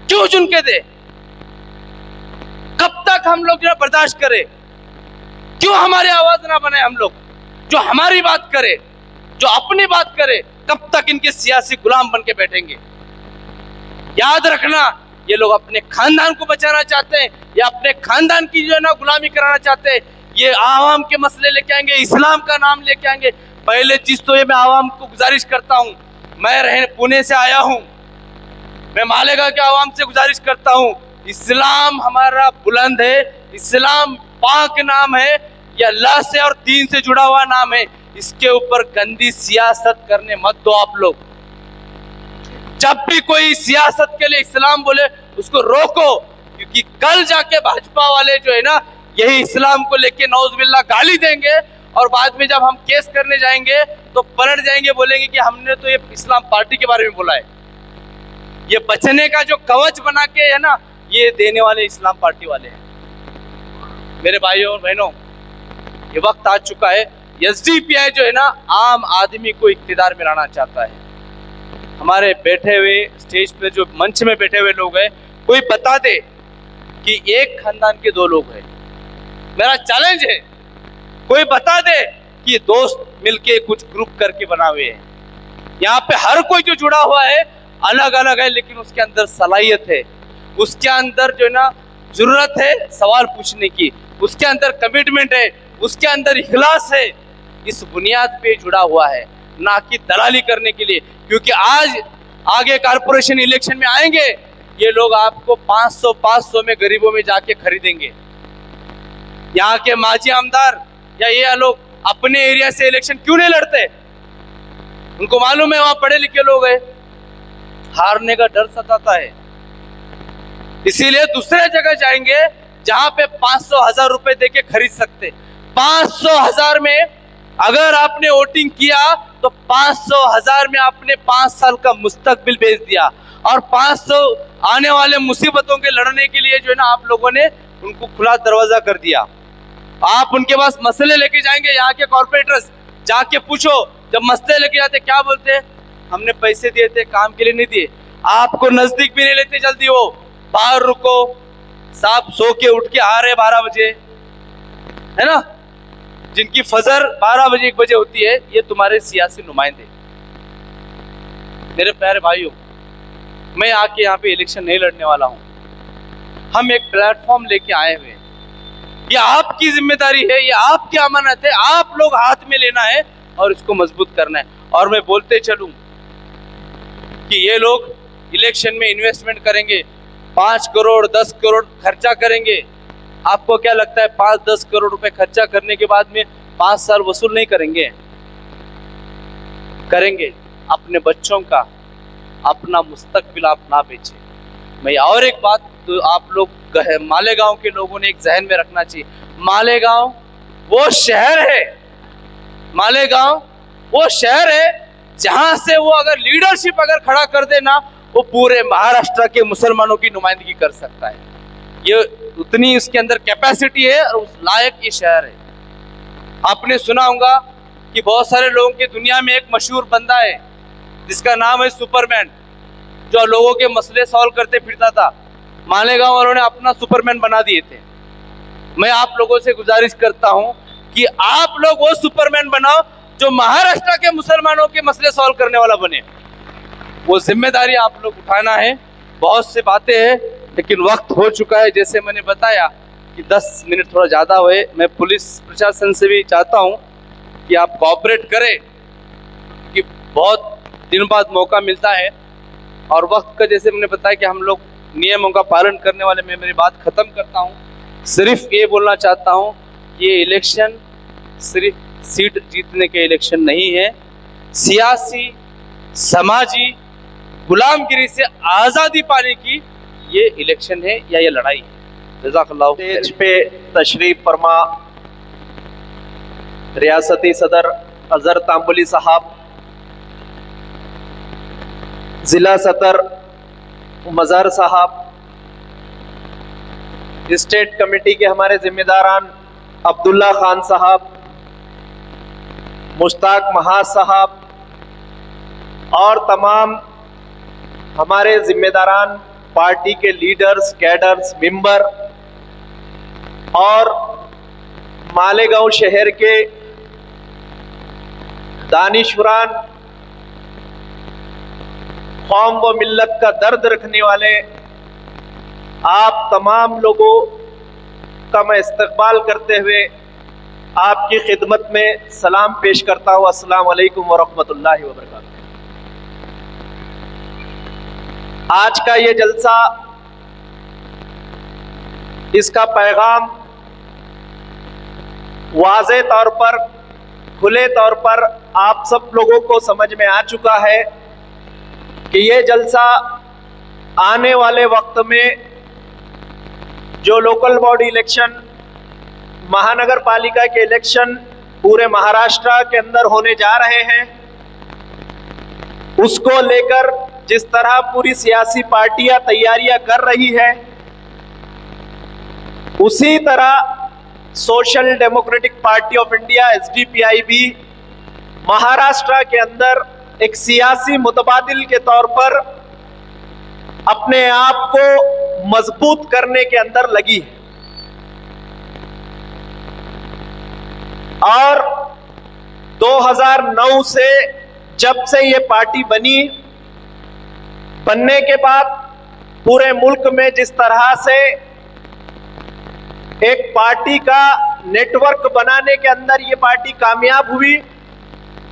क्यों चुन के दे? कब तक हम लोग जो बर्दाश्त करें? क्यों हमारी आवाज ना बने? हम लोग जो हमारी बात करे, जो अपनी बात करे, कब तक इनके सियासी गुलाम बन के बैठेंगे? याद रखना, ये लोग अपने खानदान को बचाना चाहते हैं या अपने खानदान की जो है ना गुलामी कराना चाहते हैं। ये आवाम के मसले लेके आएंगे, इस्लाम का नाम लेके आएंगे। पहले चीज तो ये मैं आवाम को गुजारिश करता हूँ, मैं पुणे से आया हूँ, मैं मालेगांव के आवाम से गुजारिश करता हूँ, इस्लाम हमारा बुलंद है, इस्लाम पाक नाम है, ये अल्लाह से और दीन से जुड़ा हुआ नाम है। इसके ऊपर गंदी सियासत करने मत दो आप लोग। जब भी कोई सियासत के लिए इस्लाम बोले उसको रोको, क्योंकि कल जाके भाजपा वाले जो है ना यही इस्लाम को लेके नौजुबिल्लाह गाली देंगे और बाद में जब हम केस करने जाएंगे तो पलट जाएंगे, बोलेंगे कि हमने तो ये इस्लाम पार्टी के बारे में बोला है। ये बचने का जो कवच बना के है ना, ये देने वाले इस्लाम पार्टी वाले हैं। मेरे भाइयों और बहनों, ये वक्त आ चुका है। एसडीपीआई जो है ना आम आदमी को इख्तियार में लाना चाहता है। हमारे बैठे हुए स्टेज पे जो मंच में बैठे हुए लोग हैं, कोई बता दे कि एक खानदान के दो लोग हैं। मेरा चैलेंज है, कोई बता दे कि दोस्त मिलके कुछ ग्रुप करके बना हुए हैं। यहाँ पे हर कोई जो जुड़ा हुआ है अलग अलग है, लेकिन उसके अंदर सलाहियत है, उसके अंदर जो है ना जरूरत है सवाल पूछने की, उसके अंदर कमिटमेंट है, उसके अंदर इखलास है। इस बुनियाद पे जुड़ा हुआ है, ना कि दलाली करने के लिए। क्योंकि आज आगे कारपोरेशन इलेक्शन में आएंगे ये लोग, आपको 500 में गरीबों में जाके खरीदेंगे। यहाँ के माजी आमदार या ये लोग अपने एरिया से इलेक्शन क्यों नहीं लड़ते? उनको मालूम है वहां पढ़े लिखे लोग हैं, हारने का डर सताता है, इसीलिए दूसरे जगह जाएंगे जहां पे 500,000 रुपए देके खरीद सकते। 500,000 में अगर आपने वोटिंग किया तो 500,000 में आपने 5 साल का मुस्तकबिल बेच दिया, और 500 आने वाले मुसीबतों के लड़ने के लिए जो है ना आप लोगों ने उनको खुला दरवाजा कर दिया। आप उनके पास मसले लेके जाएंगे, यहाँ के कॉर्पोरेटर्स जाके पूछो, जब मसले लेके जाते क्या बोलते हैं? हमने पैसे दिए थे, काम के लिए नहीं दिए। आपको नजदीक भी नहीं लेते जल्दी, वो बाहर रुको, साहब सो के उठ के आ रहे 12 बजे, है ना, जिनकी फजर 12 बजे 1 बजे होती है, ये तुम्हारे सियासी नुमाइंदे। मेरे प्यारे भाइयों, मैं आके यहाँ पे इलेक्शन नहीं लड़ने वाला हूँ। हम एक प्लेटफॉर्म लेके आए हुए हैं। ये आपकी जिम्मेदारी है, ये आपकी अमानत है, आप लोग हाथ में लेना है और इसको मजबूत करना है। और मैं बोलते चलूं कि ये लोग इलेक्शन में इन्वेस्टमेंट करेंगे, 5 करोड़ 10 करोड़ खर्चा करेंगे। आपको क्या लगता है 5-10 करोड़ रुपए खर्चा करने के बाद में 5 साल वसूल नहीं करेंगे? करेंगे। अपने बच्चों का अपना मुस्तकबिल आप ना बेचे। मैं और एक बात तो आप लोग मालेगांव के लोगों ने एक जहन में रखना चाहिए, मालेगांव वो शहर है, मालेगांव वो शहर है जहां से वो अगर लीडरशिप अगर खड़ा कर देना, वो पूरे महाराष्ट्र के मुसलमानों की नुमाइंदगी कर सकता है। ये उतनी उसके अंदर कैपेसिटी है और उस लायक ये शहर है। आपने सुना होगा कि बहुत सारे लोगों की दुनिया में एक मशहूर बंदा है जिसका नाम है सुपरमैन, जो लोगों के मसले सॉल्व करते फिरता था। मालेगांव वालों ने अपना सुपरमैन बना दिए थे। मैं आप लोगों से गुजारिश करता हूं कि आप लोग वो सुपरमैन बनाओ जो महाराष्ट्र के मुसलमानों के मसले सॉल्व करने वाला बने। वो जिम्मेदारी आप लोग उठाना है। बहुत से बातें हैं लेकिन वक्त हो चुका है। जैसे मैंने बताया कि 10 मिनट थोड़ा ज़्यादा हुए। मैं पुलिस प्रशासन से भी चाहता हूं कि आप कोऑपरेट करें कि बहुत दिनों बाद मौका मिलता है और वक्त का, जैसे मैंने बताया कि हम लोग नियमों का पालन करने वाले। मैं मेरी बात ख़त्म करता हूं। सिर्फ ये बोलना चाहता हूं कि ये इलेक्शन सिर्फ सीट जीतने के इलेक्शन नहीं है, सियासी समाजी गुलामगिरी से आज़ादी पाने की ये इलेक्शन है या ये लड़ाई है। जज़ाकल्लाह। स्टेज पे तशरीफ फरमा रियासती सदर अजहर तांबुली साहब, जिला सदर मज़हर साहब, स्टेट कमेटी के हमारे जिम्मेदारान अब्दुल्ला खान साहब, मुश्ताक महाज साहब और तमाम हमारे जिम्मेदारान, पार्टी के लीडर्स, कैडर्स, मेंबर और मालेगांव शहर के दानिशवरान, कौम व मिल्लत का दर्द रखने वाले आप तमाम लोगों का मैं इस्तकबाल करते हुए आपकी खिदमत में सलाम पेश करता हूँ। अस्सलाम वालेकुम व रहमतुल्लाहि व बरकातहू। आज का ये जलसा, इसका पैगाम वाज़े तौर पर, खुले तौर पर आप सब लोगों को समझ में आ चुका है कि ये जलसा आने वाले वक्त में जो लोकल बॉडी इलेक्शन, महानगर पालिका के इलेक्शन पूरे महाराष्ट्र के अंदर होने जा रहे हैं, उसको लेकर जिस तरह पूरी सियासी पार्टियां तैयारियां कर रही है, उसी तरह social democratic party of India SDPI भी महाराष्ट्र के अंदर एक सियासी मुतबादिल के तौर पर अपने आप को मजबूत करने के अंदर लगी है। और 2009 से जब से ये पार्टी बनने के बाद पूरे मुल्क में जिस तरह से एक पार्टी का नेटवर्क बनाने के अंदर ये पार्टी कामयाब हुई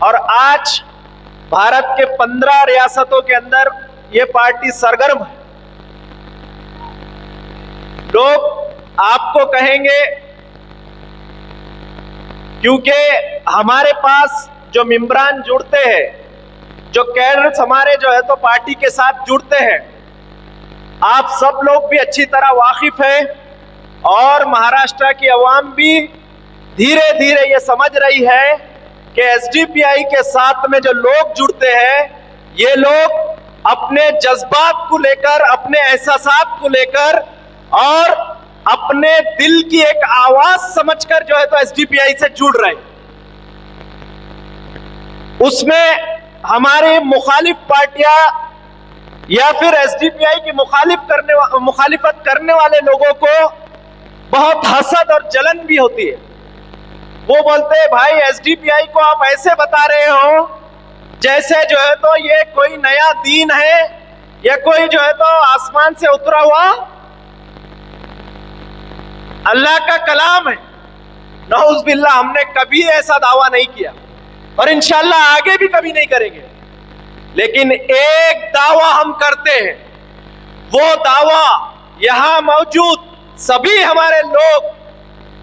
और आज भारत के 15 रियासतों के अंदर ये पार्टी सरगर्म है। लोग आपको कहेंगे, क्योंकि हमारे पास जो मेंबरान जुड़ते हैं, जो कैडर्स हमारे जो है तो पार्टी के साथ जुड़ते हैं, आप सब लोग भी अच्छी तरह वाकिफ है और महाराष्ट्र की आवाम भी धीरे धीरे ये समझ रही है कि एसडीपीआई के साथ में जो लोग जुड़ते हैं, ये लोग अपने जज्बात को लेकर, अपने एहसासात को लेकर और अपने दिल की एक आवाज समझकर जो है तो एसडीपीआई से जुड़ रहे हैं। उसमें हमारी मुखालिफ पार्टियां या फिर एसडीपीआई की मुखालिफत करने वाले लोगों को बहुत हसद और जलन भी होती है। वो बोलते हैं भाई एसडीपीआई को आप ऐसे बता रहे हो जैसे जो है तो ये कोई नया दीन है, या कोई जो है तो आसमान से उतरा हुआ अल्लाह का कलाम है। नऊज़ बिल्लाह, हमने कभी ऐसा दावा नहीं किया और इंशाअल्लाह आगे भी कभी नहीं करेंगे। लेकिन एक दावा हम करते हैं, वो दावा यहां मौजूद सभी हमारे लोग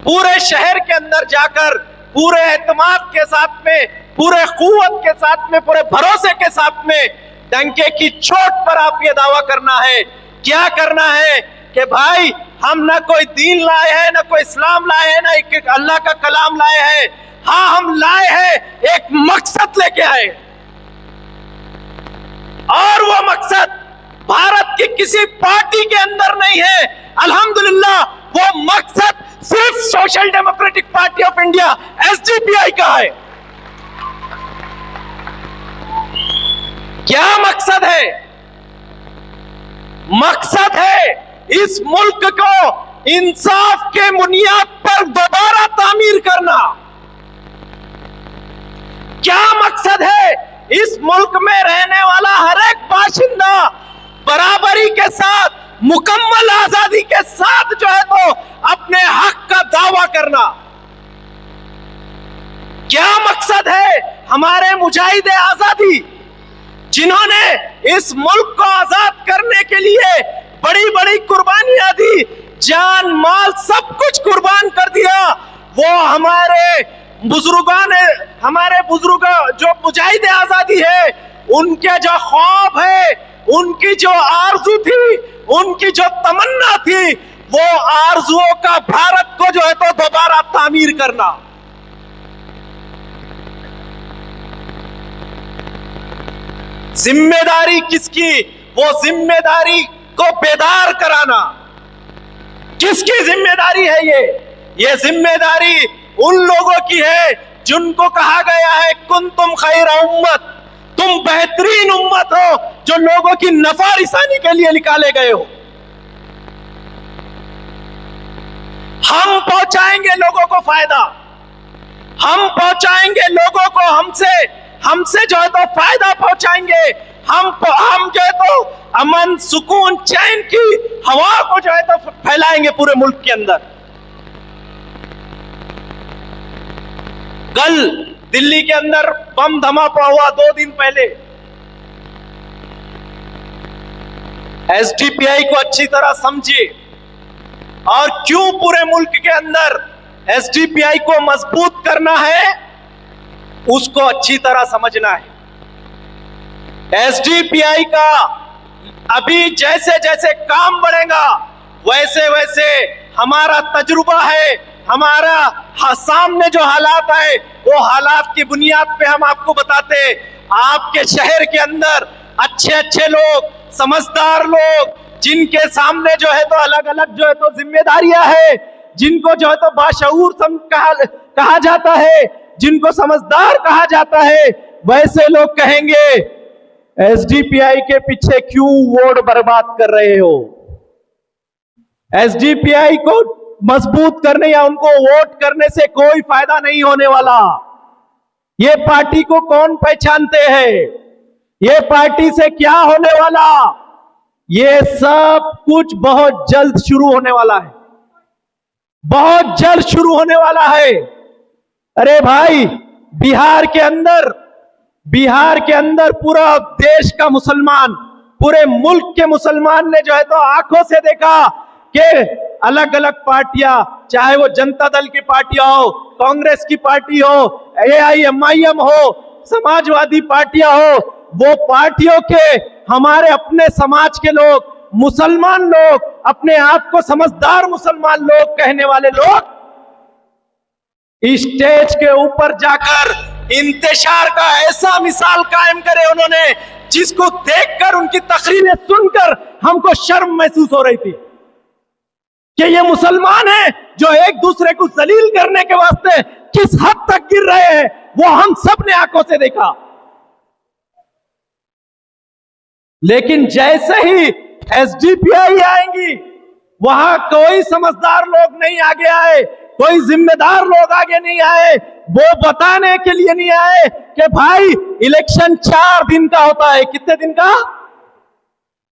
पूरे शहर के अंदर जाकर पूरे एतमाद के साथ में, पूरे कुव्वत के साथ में, पूरे भरोसे के साथ में डंके की चोट पर आप ये दावा करना है। क्या करना है कि भाई हम ना कोई दीन लाए हैं, ना कोई इस्लाम लाए हैं, ना एक अल्लाह का कलाम लाए हैं। हाँ, हम लाए हैं, एक मकसद लेके आए, और वो मकसद भारत की किसी पार्टी के अंदर नहीं है। अल्हम्दुलिल्लाह, वो मकसद सिर्फ social democratic party of India SDPI का है। क्या मकसद है? मकसद है इस मुल्क को इंसाफ के बुनियाद पर दोबारा तामीर करना। क्या मकसद है? इस मुल्क में रहने वाला हर एक बाशिंदा बराबरी के साथ, मुकम्मल आजादी के साथ जो है तो अपने हक का दावा करना। क्या मकसद है? हमारे मुजाहिद आजादी जिन्होंने इस मुल्क को आजाद करने के लिए बड़ी बड़ी कुर्बानियां दी, जान माल सब कुछ कुर्बान कर दिया, वो हमारे बुजुर्ग जो मुजाहिद आजादी है, उनके जो ख्वाब है, उनकी जो आरजू थी, उनकी जो तमन्ना थी, वो आरजुओं का भारत को जो है तो दोबारा तामीर करना। जिम्मेदारी किसकी? वो जिम्मेदारी को बेदार कराना। किसकी जिम्मेदारी है ये जिम्मेदारी उन लोगों की है जिनको कहा गया है कुंतुम खैर उम्मत, तुम बेहतरीन उम्मत हो जो लोगों की नफारिसानी के लिए निकाले गए हो। हम पहुंचाएंगे लोगों को फायदा, हम पहुंचाएंगे लोगों को, हमसे जो है तो फायदा पहुंचाएंगे। हम जो है तो अमन, सुकून, चैन की हवा को जो है तो फैलाएंगे पूरे मुल्क के अंदर। कल दिल्ली के अंदर बम धमाका हुआ 2 दिन पहले। एसडीपीआई को अच्छी तरह समझिए, और क्यों पूरे मुल्क के अंदर एसडीपीआई को मजबूत करना है उसको अच्छी तरह समझना है। एसडीपीआई का अभी जैसे जैसे काम बढ़ेगा वैसे वैसे हमारा तजुर्बा है, हमारा सामने जो हालात है वो हालात की बुनियाद पे हम आपको बताते। आपके शहर के अंदर अच्छे अच्छे लोग, समझदार लोग, जिनके सामने जो है तो अलग अलग जो है तो जिम्मेदारियां है, जिनको जो है तो बाशऊर कहा जाता है, जिनको समझदार कहा जाता है, वैसे लोग कहेंगे एसडीपीआई के पीछे क्यों वोट बर्बाद कर रहे हो। एसडीपीआई को मजबूत करने या उनको वोट करने से कोई फायदा नहीं होने वाला। ये पार्टी को कौन पहचानते हैं? ये पार्टी से क्या होने वाला? ये सब कुछ बहुत जल्द शुरू होने वाला है, बहुत जल्द शुरू होने वाला है। अरे भाई, बिहार के अंदर पूरा देश का मुसलमान, पूरे मुल्क के मुसलमान ने जो है तो आंखों से देखा कि अलग अलग पार्टियां, चाहे वो जनता दल की पार्टियां हो, कांग्रेस की पार्टी हो, एआईएमआईएम हो, समाजवादी पार्टियां हो, वो पार्टियों के हमारे अपने समाज के लोग, मुसलमान लोग, अपने आप को समझदार मुसलमान लोग कहने वाले लोग स्टेज के ऊपर जाकर इंतशार का ऐसा मिसाल कायम करे उन्होंने, जिसको देखकर, उनकी तकरीरें सुनकर हमको शर्म महसूस हो रही थी कि ये मुसलमान हैं जो एक दूसरे को जलील करने के वास्ते किस हद तक गिर रहे हैं, वो हम सब ने आंखों से देखा। लेकिन जैसे ही एसडीपीआई आएंगी, वहां कोई समझदार लोग नहीं आगे आए, कोई जिम्मेदार लोग आगे नहीं आए, वो बताने के लिए नहीं आए कि भाई इलेक्शन 4 दिन का होता है। कितने दिन का?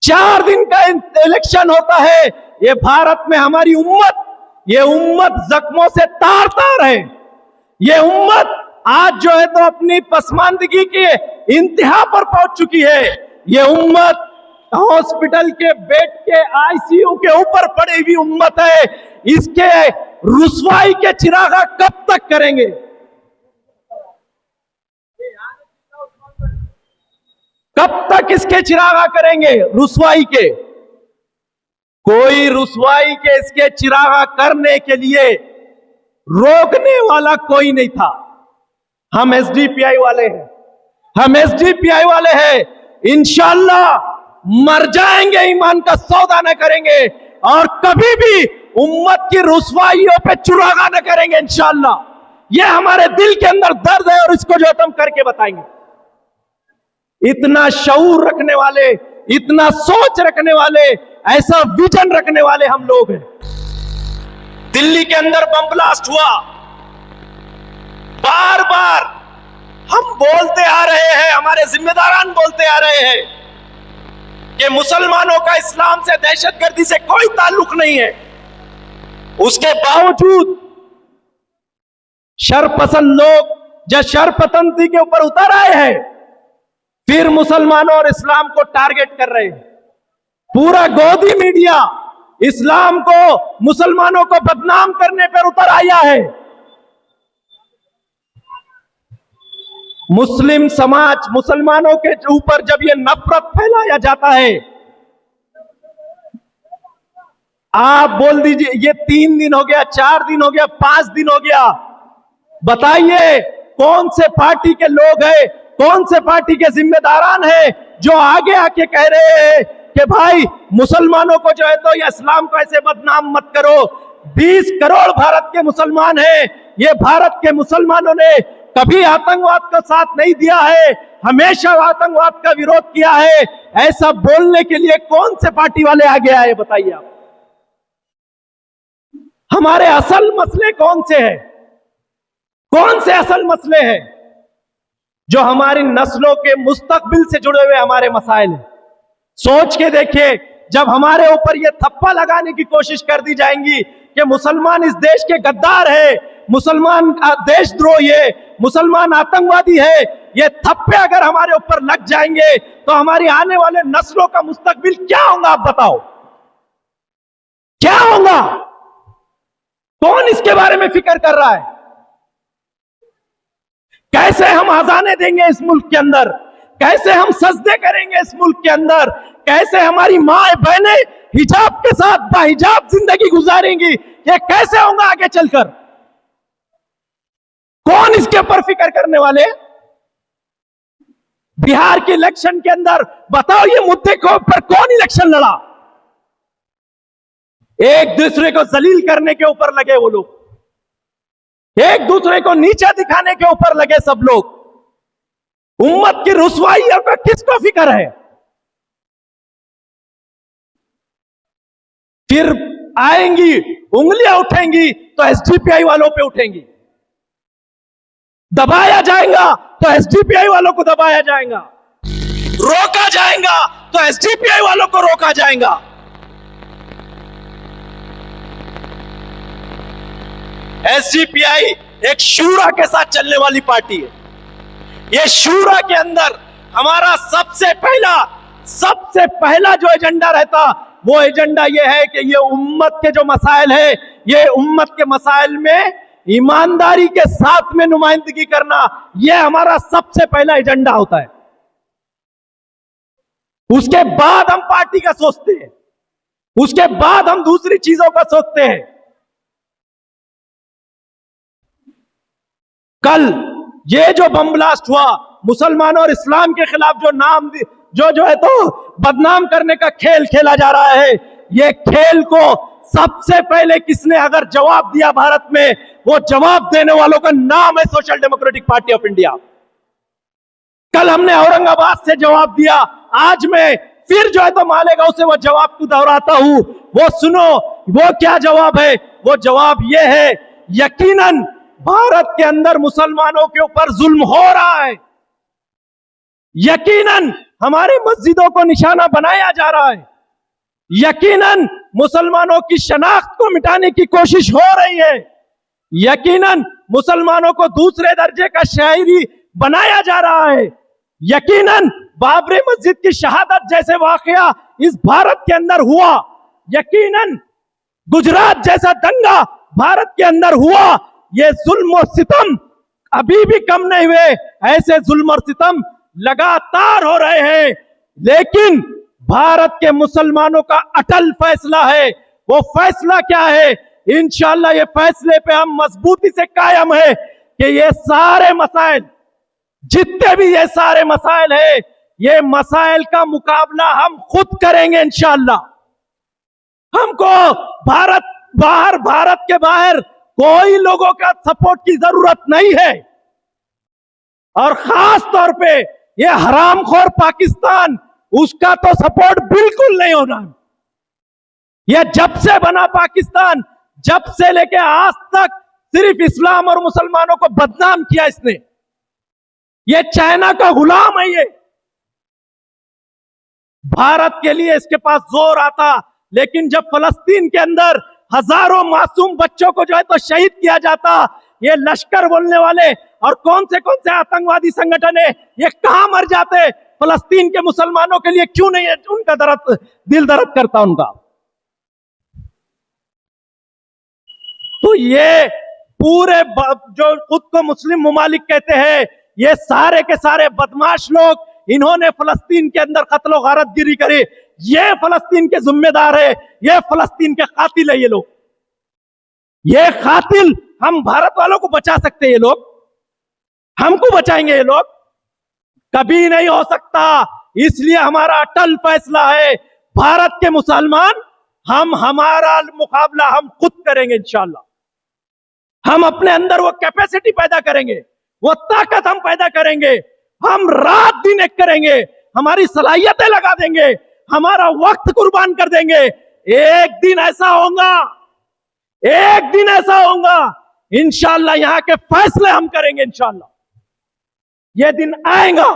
4 दिन का इलेक्शन होता है। ये भारत में हमारी उम्मत, ये उम्मत जख्मों से तार तार है। ये उम्मत आज जो है तो अपनी पसमानदगी के इंतहा पर पहुंच चुकी है। ये उम्मत हॉस्पिटल के बेड के आईसीयू के ऊपर पड़ी हुई उम्मत है। इसके रुसवाई के चिरागा कब तक करेंगे? कब तक इसके चिरागा करेंगे रुसवाई के? कोई रुसवाई के इसके चिरागा करने के लिए रोकने वाला कोई नहीं था। हम एसडीपीआई वाले हैं, हम एसडीपीआई वाले हैं। इंशाअल्लाह मर जाएंगे, ईमान का सौदा न करेंगे और कभी भी उम्मत की रुसवाइयों पे चुरागा न करेंगे इंशाअल्लाह। यह हमारे दिल के अंदर दर्द है और इसको जो हम करके बताएंगे। इतना शऊर रखने वाले, इतना सोच रखने वाले, ऐसा विजन रखने वाले हम लोग हैं। दिल्ली के अंदर बम ब्लास्ट हुआ, बार बार हम बोलते आ रहे हैं, हमारे जिम्मेदारान बोलते आ रहे हैं कि मुसलमानों का इस्लाम से, दहशतगर्दी से कोई ताल्लुक नहीं है। उसके बावजूद शरपसंद लोग जब शरपसंदी के ऊपर उतर आए हैं, फिर मुसलमानों और इस्लाम को टारगेट कर रहे हैं। पूरा गोदी मीडिया इस्लाम को, मुसलमानों को बदनाम करने पर उतर आया है। मुस्लिम समाज, मुसलमानों के ऊपर जब ये नफरत फैलाया जाता है, आप बोल दीजिए ये 3 दिन हो गया, 4 दिन हो गया, 5 दिन हो गया, बताइए कौन से पार्टी के लोग हैं, कौन से पार्टी के जिम्मेदारान हैं जो आगे आके कह रहे हैं कि भाई मुसलमानों को जो है तो या इस्लाम को ऐसे बदनाम मत करो। 20 करोड़ भारत के मुसलमान हैं। ये भारत के मुसलमानों ने कभी आतंकवाद का साथ नहीं दिया है, हमेशा आतंकवाद का विरोध किया है। ऐसा बोलने के लिए कौन से पार्टी वाले आगे आए, बताइए आप। हमारे असल मसले कौन से हैं? कौन से असल मसले हैं जो हमारी नस्लों के मुस्तकबिल से जुड़े हुए हमारे मसाइल हैं? सोच के देखिए, जब हमारे ऊपर ये थप्पा लगाने की कोशिश कर दी जाएंगी कि मुसलमान इस देश के गद्दार है, मुसलमान देशद्रोही है, मुसलमान आतंकवादी है, ये थप्पे अगर हमारे ऊपर लग जाएंगे तो हमारी आने वाले नस्लों का मुस्तकबिल क्या होगा? आप बताओ, क्या होगा? कौन इसके बारे में फिक्र कर रहा है? कैसे हम अजाने देंगे इस मुल्क के अंदर? कैसे हम सजदे करेंगे इस मुल्क के अंदर? कैसे हमारी माए बहनें हिजाब के साथ बाहिजाब जिंदगी गुजारेंगी? ये कैसे होगा आगे चलकर? कौन इसके ऊपर फिक्र करने वाले? बिहार के इलेक्शन के अंदर बताओ, ये मुद्दे के ऊपर कौन इलेक्शन लड़ा? एक दूसरे को जलील करने के ऊपर लगे वो लोग, एक दूसरे को नीचे दिखाने के ऊपर लगे सब लोग। उम्मत की रुसवाइयों का किसको फिक्र है? फिर आएंगी, उंगलियां उठेंगी तो एसडीपीआई वालों पे उठेंगी, दबाया जाएगा तो एसडीपीआई वालों को दबाया जाएगा, रोका जाएगा तो एसडीपीआई वालों को रोका जाएगा। एसडीपीआई एक शूरा के साथ चलने वाली पार्टी है। ये शूरा के अंदर हमारा सबसे पहला जो एजेंडा रहता, वो एजेंडा ये है कि ये उम्मत के जो मसाइल है, ये उम्मत के मसाइल में ईमानदारी के साथ में नुमाइंदगी करना, ये हमारा सबसे पहला एजेंडा होता है। उसके बाद हम पार्टी का सोचते हैं, उसके बाद हम दूसरी चीजों का सोचते हैं। कल ये जो बम ब्लास्ट हुआ, मुसलमानों और इस्लाम के खिलाफ जो नाम जो है तो बदनाम करने का खेल खेला जा रहा है, ये खेल को सबसे पहले किसने अगर जवाब दिया भारत में, वो जवाब देने वालों का नाम है social democratic party of India. कल हमने औरंगाबाद से जवाब दिया, आज मैं फिर जो है तो मालेगांव से वो जवाब को दोहराता हूं। वो सुनो, वो क्या जवाब है? वो जवाब ये है, यकीनन भारत के अंदर मुसलमानों के ऊपर जुल्म हो रहा है। यकीनन हमारे मस्जिदों को निशाना बनाया जा रहा है। यकीनन मुसलमानों की शनाख्त को मिटाने की कोशिश हो रही है। यकीनन मुसलमानों को दूसरे दर्जे का शहरी बनाया जा रहा है। यकीनन बाबरी मस्जिद की शहादत जैसे वाकया इस भारत के अंदर हुआ, यकीनन गुजरात जैसा दंगा भारत के अंदर हुआ, ये जुल्म और सितम अभी भी कम नहीं हुए। ऐसे जुल्म और सितम लगातार हो रहे हैं, लेकिन भारत के मुसलमानों का अटल फैसला है। वो फैसला क्या है? इंशाअल्लाह ये फैसले पे हम मजबूती से कायम है कि ये सारे मसाइल, जितने भी ये सारे मसाइल है, ये मसाइल का मुकाबला हम खुद करेंगे इंशाअल्लाह। हमको भारत के बाहर कोई लोगों का सपोर्ट की जरूरत नहीं है। और खास तौर पे ये हरामखोर पाकिस्तान, उसका तो सपोर्ट बिल्कुल नहीं होना। ये जब से बना पाकिस्तान, जब से लेके आज तक सिर्फ इस्लाम और मुसलमानों को बदनाम किया इसने। ये चाइना का गुलाम है। ये भारत के लिए इसके पास जोर आता, लेकिन जब फलस्तीन के अंदर हजारों मासूम बच्चों को जो है तो शहीद किया जाता, ये लश्कर बोलने वाले और कौन से आतंकवादी संगठन है, ये कहां मर जाते? फलस्तीन के मुसलमानों के लिए क्यों नहीं है उनका दिल दर्द करता उनका? तो ये पूरे जो खुद को मुस्लिम मुमालिक कहते हैं, ये सारे के सारे बदमाश लोग, इन्होंने फलस्तीन के अंदर कत्ल और गारतगिरी करी। ये फलस्तीन के जिम्मेदार है, ये फलस्तीन के कातिल है। ये लोग, ये कातिल हम भारत वालों को बचा सकते हैं, ये लोग हमको बचाएंगे? ये लोग कभी नहीं हो सकता। इसलिए हमारा अटल फैसला है, भारत के मुसलमान, हमारा मुकाबला हम खुद करेंगे इंशाअल्लाह। हम अपने अंदर वो कैपेसिटी पैदा करेंगे, वो ताकत हम पैदा करेंगे। हम रात दिन एक करेंगे, हमारी सलाहियतें लगा देंगे, हमारा वक्त कुर्बान कर देंगे। एक दिन ऐसा होगा, एक दिन ऐसा होगा इंशाअल्लाह, यहां के फैसले हम करेंगे इंशाअल्लाह। ये दिन आएगा।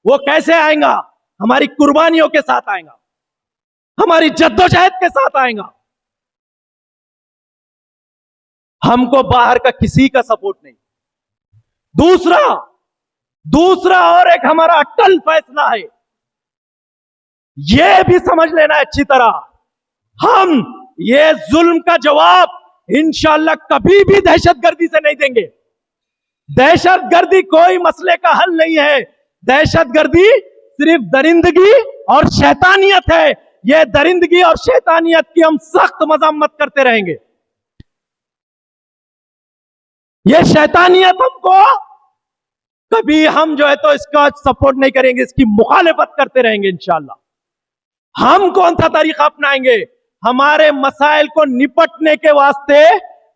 वो कैसे आएगा? हमारी कुर्बानियों के साथ आएगा, हमारी जद्दोजहद के साथ आएगा। हमको बाहर का किसी का सपोर्ट नहीं। दूसरा और एक हमारा अटल फैसला है, यह भी समझ लेना अच्छी तरह, हम ये जुल्म का जवाब इंशाअल्लाह कभी भी दहशतगर्दी से नहीं देंगे। दहशतगर्दी कोई मसले का हल नहीं है। दहशतगर्दी सिर्फ दरिंदगी और शैतानियत है। यह दरिंदगी और शैतानियत की हम सख्त मजम्मत करते रहेंगे। यह शैतानियत हमको कभी हम जो है तो इसका सपोर्ट नहीं करेंगे, इसकी मुखालिफत करते रहेंगे इंशाअल्लाह। हम कौन सा तरीका अपनाएंगे? हमारे मसाइल को निपटने के वास्ते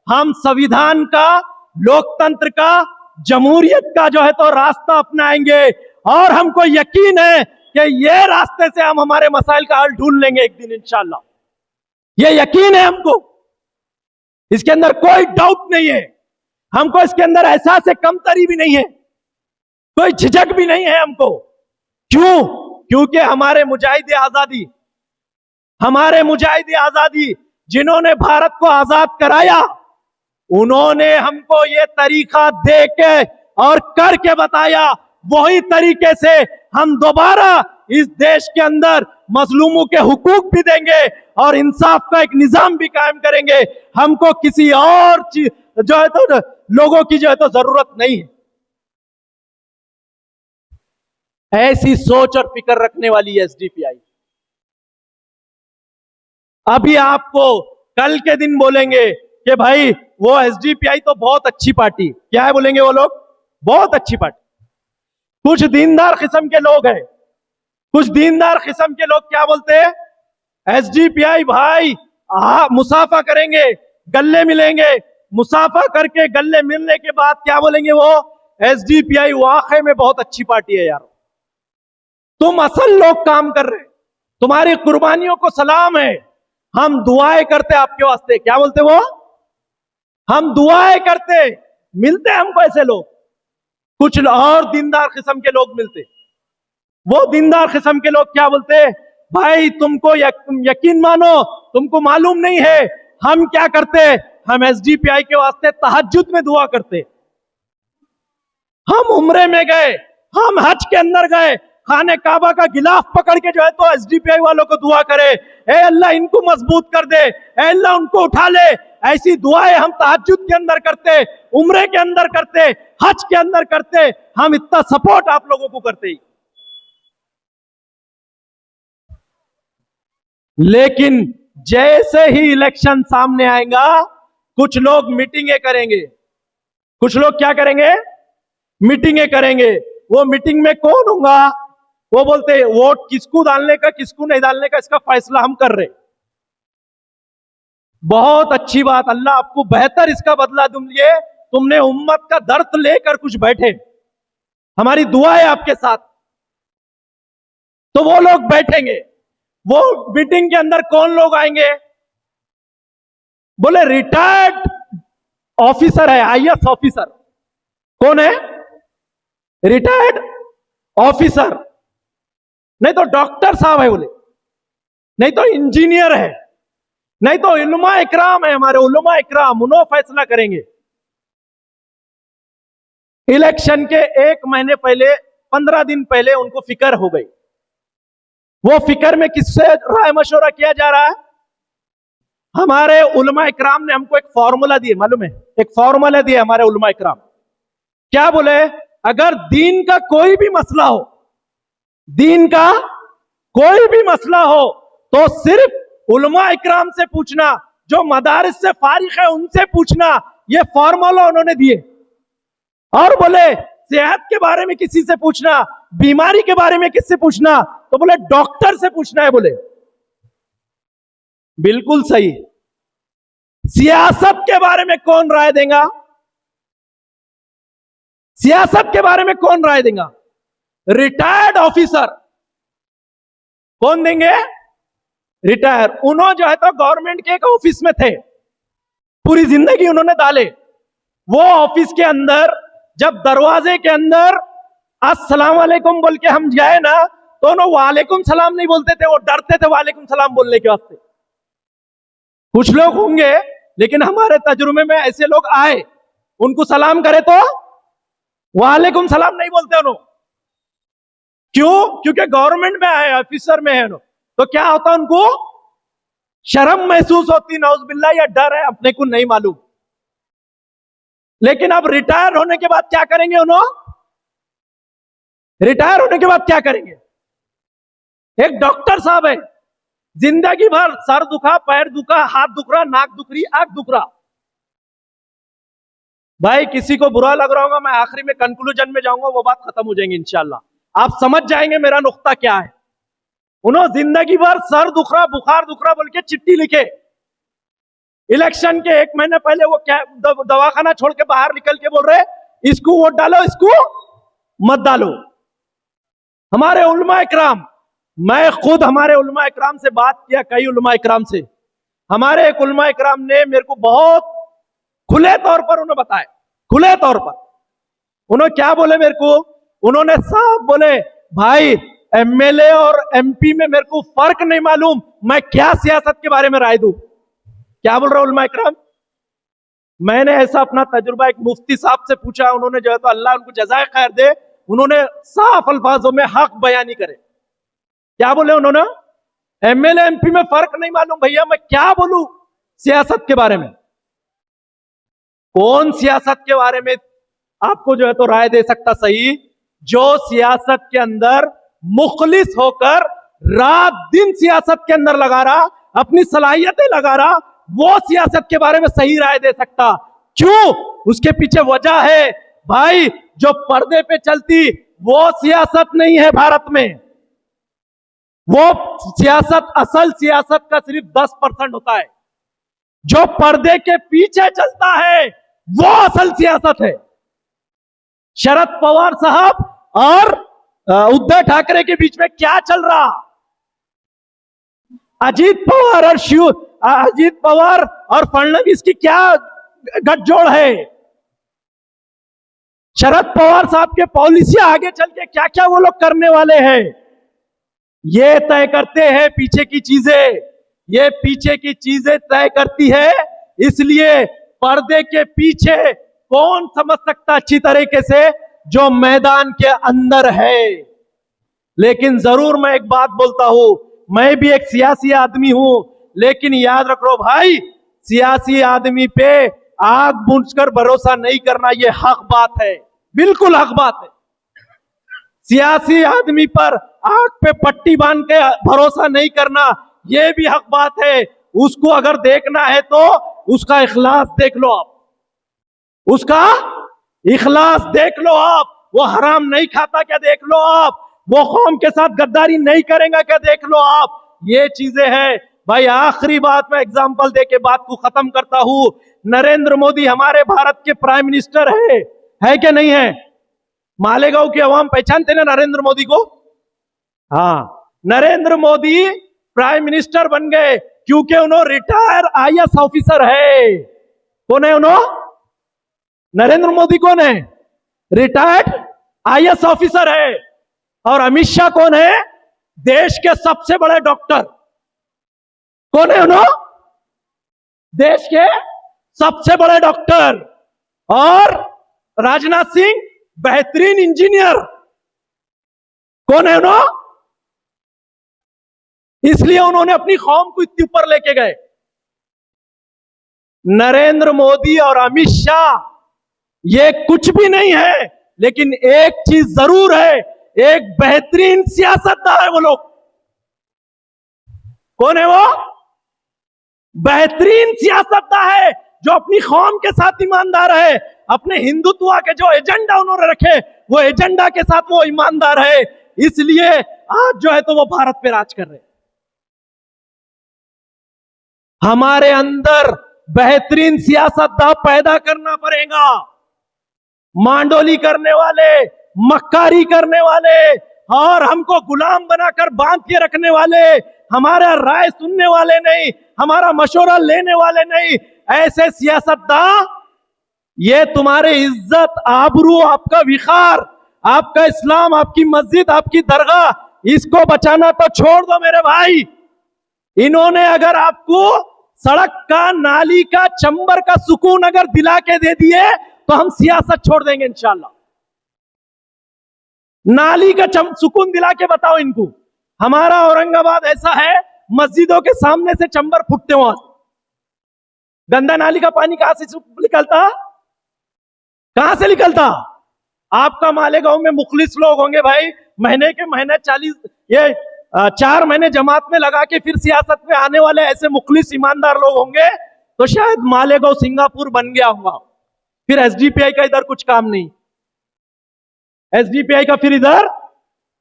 हम संविधान का, लोकतंत्र का, जमहूरियत का जो है तो रास्ता अपनाएंगे। और हमको यकीन है कि ये रास्ते से हम हमारे मसाइल का हल ढूंढ लेंगे एक दिन इंशाअल्लाह। ये यकीन है हमको, इसके अंदर कोई डाउट नहीं है। हमको इसके अंदर एहसास कमतरी भी नहीं है, कोई झिझक भी नहीं है हमको। क्यों? क्योंकि हमारे मुजाहिद आजादी जिन्होंने भारत को आजाद कराया, उन्होंने हमको ये तरीका दे के और करके बताया। वही तरीके से हम दोबारा इस देश के अंदर मजलूमों के हुकूक भी देंगे और इंसाफ का एक निजाम भी कायम करेंगे। हमको किसी और चीज जो है तो लोगों की जो है तो जरूरत नहीं है। ऐसी सोच और फिक्र रखने वाली एसडीपीआई। अभी आपको कल के दिन बोलेंगे कि भाई वो एसडीपीआई तो बहुत अच्छी पार्टी, क्या है बोलेंगे वो लोग? बहुत अच्छी पार्टी। कुछ दीनदार किस्म के लोग हैं, कुछ दीनदार किस्म के लोग क्या बोलते हैं? एसडीपीआई भाई मुसाफा करेंगे, गले मिलेंगे, मुसाफा करके गले मिलने के बाद क्या बोलेंगे वो? एसडीपीआई वाकई में बहुत अच्छी पार्टी है यार, तुम असल लोग काम कर रहे, तुम्हारी कुर्बानियों को सलाम है, हम दुआएं करते आपके वास्ते। क्या बोलते वो? हम दुआएं करते, मिलते हैं हमको ऐसे लोग, कुछ और दीनदार किस्म के लोग मिलते। वो दीनदार किस्म के लोग क्या बोलते, भाई तुमको यकीन मानो, तुमको मालूम नहीं है हम क्या करते, हम एसडीपीआई के वास्ते तहज्जुद में दुआ करते, हम उम्रे में गए, हम हज के अंदर गए, खाने काबा का गिलाफ पकड़ के जो है तो एसडीपीआई वालों को दुआ करे, ए अल्लाह इनको मजबूत कर दे, ए अल्लाह उनको उठा ले। ऐसी दुआएं हम तहज्जुद के अंदर करते, उम्रे के अंदर करते, हज के अंदर करते। हम इतना सपोर्ट आप लोगों को करते ही। लेकिन जैसे ही इलेक्शन सामने आएगा, कुछ लोग मीटिंगें करेंगे, कुछ लोग क्या करेंगे, मीटिंगें करेंगे। वो मीटिंग में कौन होगा, वो बोलते हैं वोट किसको डालने का किसको नहीं डालने का इसका फैसला हम कर रहे। बहुत अच्छी बात, अल्लाह आपको बेहतर इसका बदला दूंगे। तुमने उम्मत का दर्द लेकर कुछ बैठे, हमारी दुआ है आपके साथ। तो वो लोग बैठेंगे, वो मीटिंग के अंदर कौन लोग आएंगे, बोले रिटायर्ड ऑफिसर है, आईएएस ऑफिसर। कौन है, रिटायर्ड ऑफिसर, नहीं तो डॉक्टर साहब है बोले, नहीं तो इंजीनियर है, नहीं तो उलमा इकराम है, हमारे उलमा इकराम, उन्होंने फैसला करेंगे। इलेक्शन के 1 महीने पहले, 15 दिन पहले उनको फिक्र हो गई। वो फिक्र में किससे राय मशवरा किया जा रहा है, हमारे उलमा इकराम ने हमको एक फॉर्मूला दिए, मालूम है, एक फॉर्मूला दिया हमारे उलमा इकराम। क्या बोले, अगर दीन का कोई भी मसला हो, दीन का कोई भी मसला हो, तो सिर्फ उलमा इकराम से पूछना, जो मदारिस से फारिग है उनसे पूछना। ये फॉर्मूला उन्होंने दिए। और बोले सेहत के बारे में किसी से पूछना, बीमारी के बारे में किससे पूछना, तो बोले डॉक्टर से पूछना है। बोले बिल्कुल सही। सियासत के बारे में कौन राय देगा, सियासत के बारे में कौन राय देगा, रिटायर्ड ऑफिसर। कौन देंगे, रिटायर। उन्होंने जो है तो गवर्नमेंट के एक ऑफिस में थे, पूरी जिंदगी उन्होंने डाले। वो ऑफिस के अंदर जब दरवाजे के अंदर अस्सलाम वालेकुम बोल के हम जाए ना, तो उन्होंने वालेकुम सलाम नहीं बोलते थे, वो डरते थे वालेकुम सलाम बोलने के वास्ते। कुछ लोग होंगे, लेकिन हमारे तजुर्बे में ऐसे लोग आए, उनको सलाम करे तो वालेकुम सलाम नहीं बोलते उन्होंने। क्यों, क्योंकि गवर्नमेंट में आए, ऑफिसर में है, तो क्या होता उनको शर्म महसूस होती, नौजुबिल्लाह, या डर है, अपने को नहीं मालूम। लेकिन अब रिटायर होने के बाद क्या करेंगे उन्होंने, रिटायर होने के बाद क्या करेंगे। एक डॉक्टर साहब है, जिंदगी भर सर दुखा, पैर दुखा, हाथ दुख रहा, नाक दुख रही, आंख दुख रहा। भाई किसी को बुरा लग रहा होगा, मैं आखिरी में कंक्लूजन में जाऊंगा, वो बात खत्म हो जाएंगी इंशाल्लाह, आप समझ जाएंगे मेरा नुक्ता क्या है। उन्होंने जिंदगी भर सर दुख रहा, बुखार दुख रहा बोल के चिट्ठी लिखे। इलेक्शन के 1 महीने पहले वो क्या दवाखाना छोड़ के बाहर निकल के बोल रहे, इसको वोट डालो, इसको मत डालो। हमारे उलमा इकराम, मैं खुद हमारे उलमा इकराम से बात किया, कई उलमा इकराम से। हमारे एक उलमा इकराम ने मेरे को बहुत खुले तौर पर उन्होंने बताया, खुले तौर पर उन्होंने क्या बोले मेरे को, उन्होंने साफ बोले, भाई एमएलए और एमपी में मेरे को फर्क नहीं मालूम, मैं क्या सियासत के बारे में राय दूं। क्या बोल रहा उलमा इकराम, मैंने ऐसा अपना तजुर्बा एक मुफ्ती साहब से पूछा, उन्होंने जो है तो अल्लाह उनको जज़ाए खैर दे, उन्होंने साफ अल्फाजों में हक बयानी करे। क्या बोले उन्होंने, एमएलए एमपी में फर्क नहीं मालूम, भैया मैं क्या बोलूं सियासत के बारे में। कौन सियासत के बारे में आपको जो है तो राय दे सकता सही, जो सियासत के अंदर मुखलिस होकर रात दिन सियासत के अंदर लगा रहा, अपनी सलाहियतें लगा रहा, वो सियासत के बारे में सही राय दे सकता। क्यों, उसके पीछे वजह है भाई, जो पर्दे पे चलती वो सियासत नहीं है भारत में। वो सियासत, असल सियासत का सिर्फ 10% होता है, जो पर्दे के पीछे चलता है वो असल सियासत है। शरद पवार साहब और उद्धव ठाकरे के बीच में क्या चल रहा, अजीत पवार और फडणवीस की क्या गठजोड़ है, शरद पवार साहब के पॉलिसियां आगे चल के क्या क्या वो लोग करने वाले हैं, ये तय करते हैं पीछे की चीजें, ये पीछे की चीजें तय करती है। इसलिए पर्दे के पीछे कौन समझ सकता अच्छी तरीके से, जो मैदान के अंदर है। लेकिन जरूर मैं एक बात बोलता हूं, मैं भी एक सियासी आदमी हूं, लेकिन याद रखो भाई, सियासी आदमी पे आग बूझकर भरोसा नहीं करना, ये हक बात है, बिल्कुल हक बात है। सियासी आदमी पर आंख पे पट्टी बांध के भरोसा नहीं करना, यह भी हक बात है। उसको अगर देखना है तो उसका इखलास देख लो आप, उसका इखलास देख लो आप। वो हराम नहीं खाता क्या देख लो आप, वो कौम के साथ गद्दारी नहीं करेगा क्या देख लो आप। ये चीजें हैं भाई। आखिरी बात मैं एग्जांपल देके बात को खत्म करता हूं। नरेंद्र मोदी हमारे भारत के प्राइम मिनिस्टर है क्या नहीं है? मालेगांव की आवाम पहचानते ना नरेंद्र मोदी को? हाँ, नरेंद्र मोदी प्राइम मिनिस्टर बन गए क्योंकि उन्होंने रिटायर आईएएस ऑफिसर है। कौन है उन्होंने? नरेंद्र मोदी कौन है? रिटायर्ड आईएएस ऑफिसर है। और अमित शाह कौन है? देश के सबसे बड़े डॉक्टर। कौन है उन्होंने? देश के सबसे बड़े डॉक्टर। और राजनाथ सिंह बेहतरीन इंजीनियर। कौन है उन्होंने? इसलिए उन्होंने अपनी कौम को इतने ऊपर लेके गए। नरेंद्र मोदी और अमित शाह ये कुछ भी नहीं है, लेकिन एक चीज जरूर है, एक बेहतरीन सियासतदान है वो लोग। कौन है वो? बेहतरीन सियासतदान है जो अपनी कौम के साथ ईमानदार है। अपने हिंदुत्व के जो एजेंडा उन्होंने रखे, वो एजेंडा के साथ वो ईमानदार है। इसलिए आज जो है तो वो भारत पे राज कर रहे हैं। हमारे अंदर बेहतरीन सियासतदान पैदा करना पड़ेगा। मांडोली करने वाले, मक्कारी करने वाले और हमको गुलाम बनाकर बांध के रखने वाले, हमारा राय सुनने वाले नहीं, हमारा मशवरा लेने वाले नहीं, ऐसे सियासतदान ये तुम्हारे इज्जत, आबरू, आपका विखार, आपका इस्लाम, आपकी मस्जिद, आपकी दरगाह, इसको बचाना तो छोड़ दो मेरे भाई। इन्होंने अगर आपको सड़क का, नाली का, चंबर का सुकून अगर दिला के दे दिए तो हम सियासत छोड़ देंगे इंशाल्लाह। नाली का सुकून दिला के बताओ इनको। हमारा औरंगाबाद ऐसा है, मस्जिदों के सामने से चंबर फूटते वहां से। गंदा नाली का पानी कहां से निकलता? कहां से निकलता? आपका मालेगांव में मुखलिस लोग होंगे भाई, महीने के महीने 4 महीने जमात में लगा के फिर सियासत में आने वाले ऐसे मुखलिस ईमानदार लोग होंगे तो शायद मालेगांव सिंगापुर बन गया होगा। फिर एसडीपीआई का इधर कुछ काम नहीं, एसडीपीआई का फिर इधर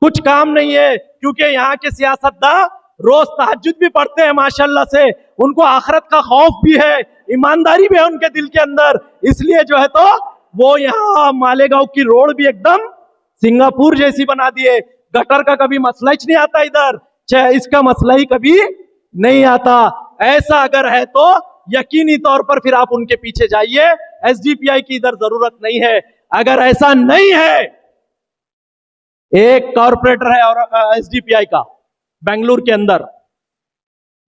कुछ काम नहीं है, क्योंकि यहाँ के सियासतदान रोज तहज्जुद भी पढ़ते हैं माशाल्लाह से, उनको आखिरत का खौफ भी है, ईमानदारी भी है उनके दिल के अंदर। इसलिए जो है तो वो यहाँ मालेगांव की रोड भी एकदम सिंगापुर जैसी बना दिए। गटर का कभी मसला ही नहीं आता इधर, चाहे इसका मसला ही कभी नहीं आता। ऐसा अगर है तो यकीनी तौर पर फिर आप उनके पीछे जाइए, एसडीपीआई की इधर जरूरत नहीं है। अगर ऐसा नहीं है, एक कॉर्पोरेटर है और एसडीपीआई का बेंगलुरु के अंदर,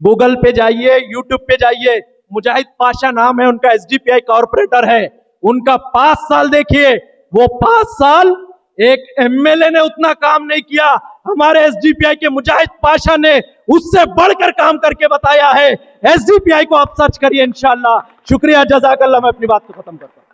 गूगल पे जाइए, यूट्यूब पे जाइए, मुजाहिद पाशा नाम है उनका, एसडीपीआई कॉर्पोरेटर है। उनका 5 साल देखिए, वो 5 साल एक एमएलए ने उतना काम नहीं किया, हमारे एसडीपीआई के मुजाहिद पाशा ने उससे बढ़कर काम करके बताया है। एसडीपीआई को आप सर्च करिए इंशाल्लाह। शुक्रिया, जज़ाकल्लाह। मैं अपनी बात को खत्म करता हूं।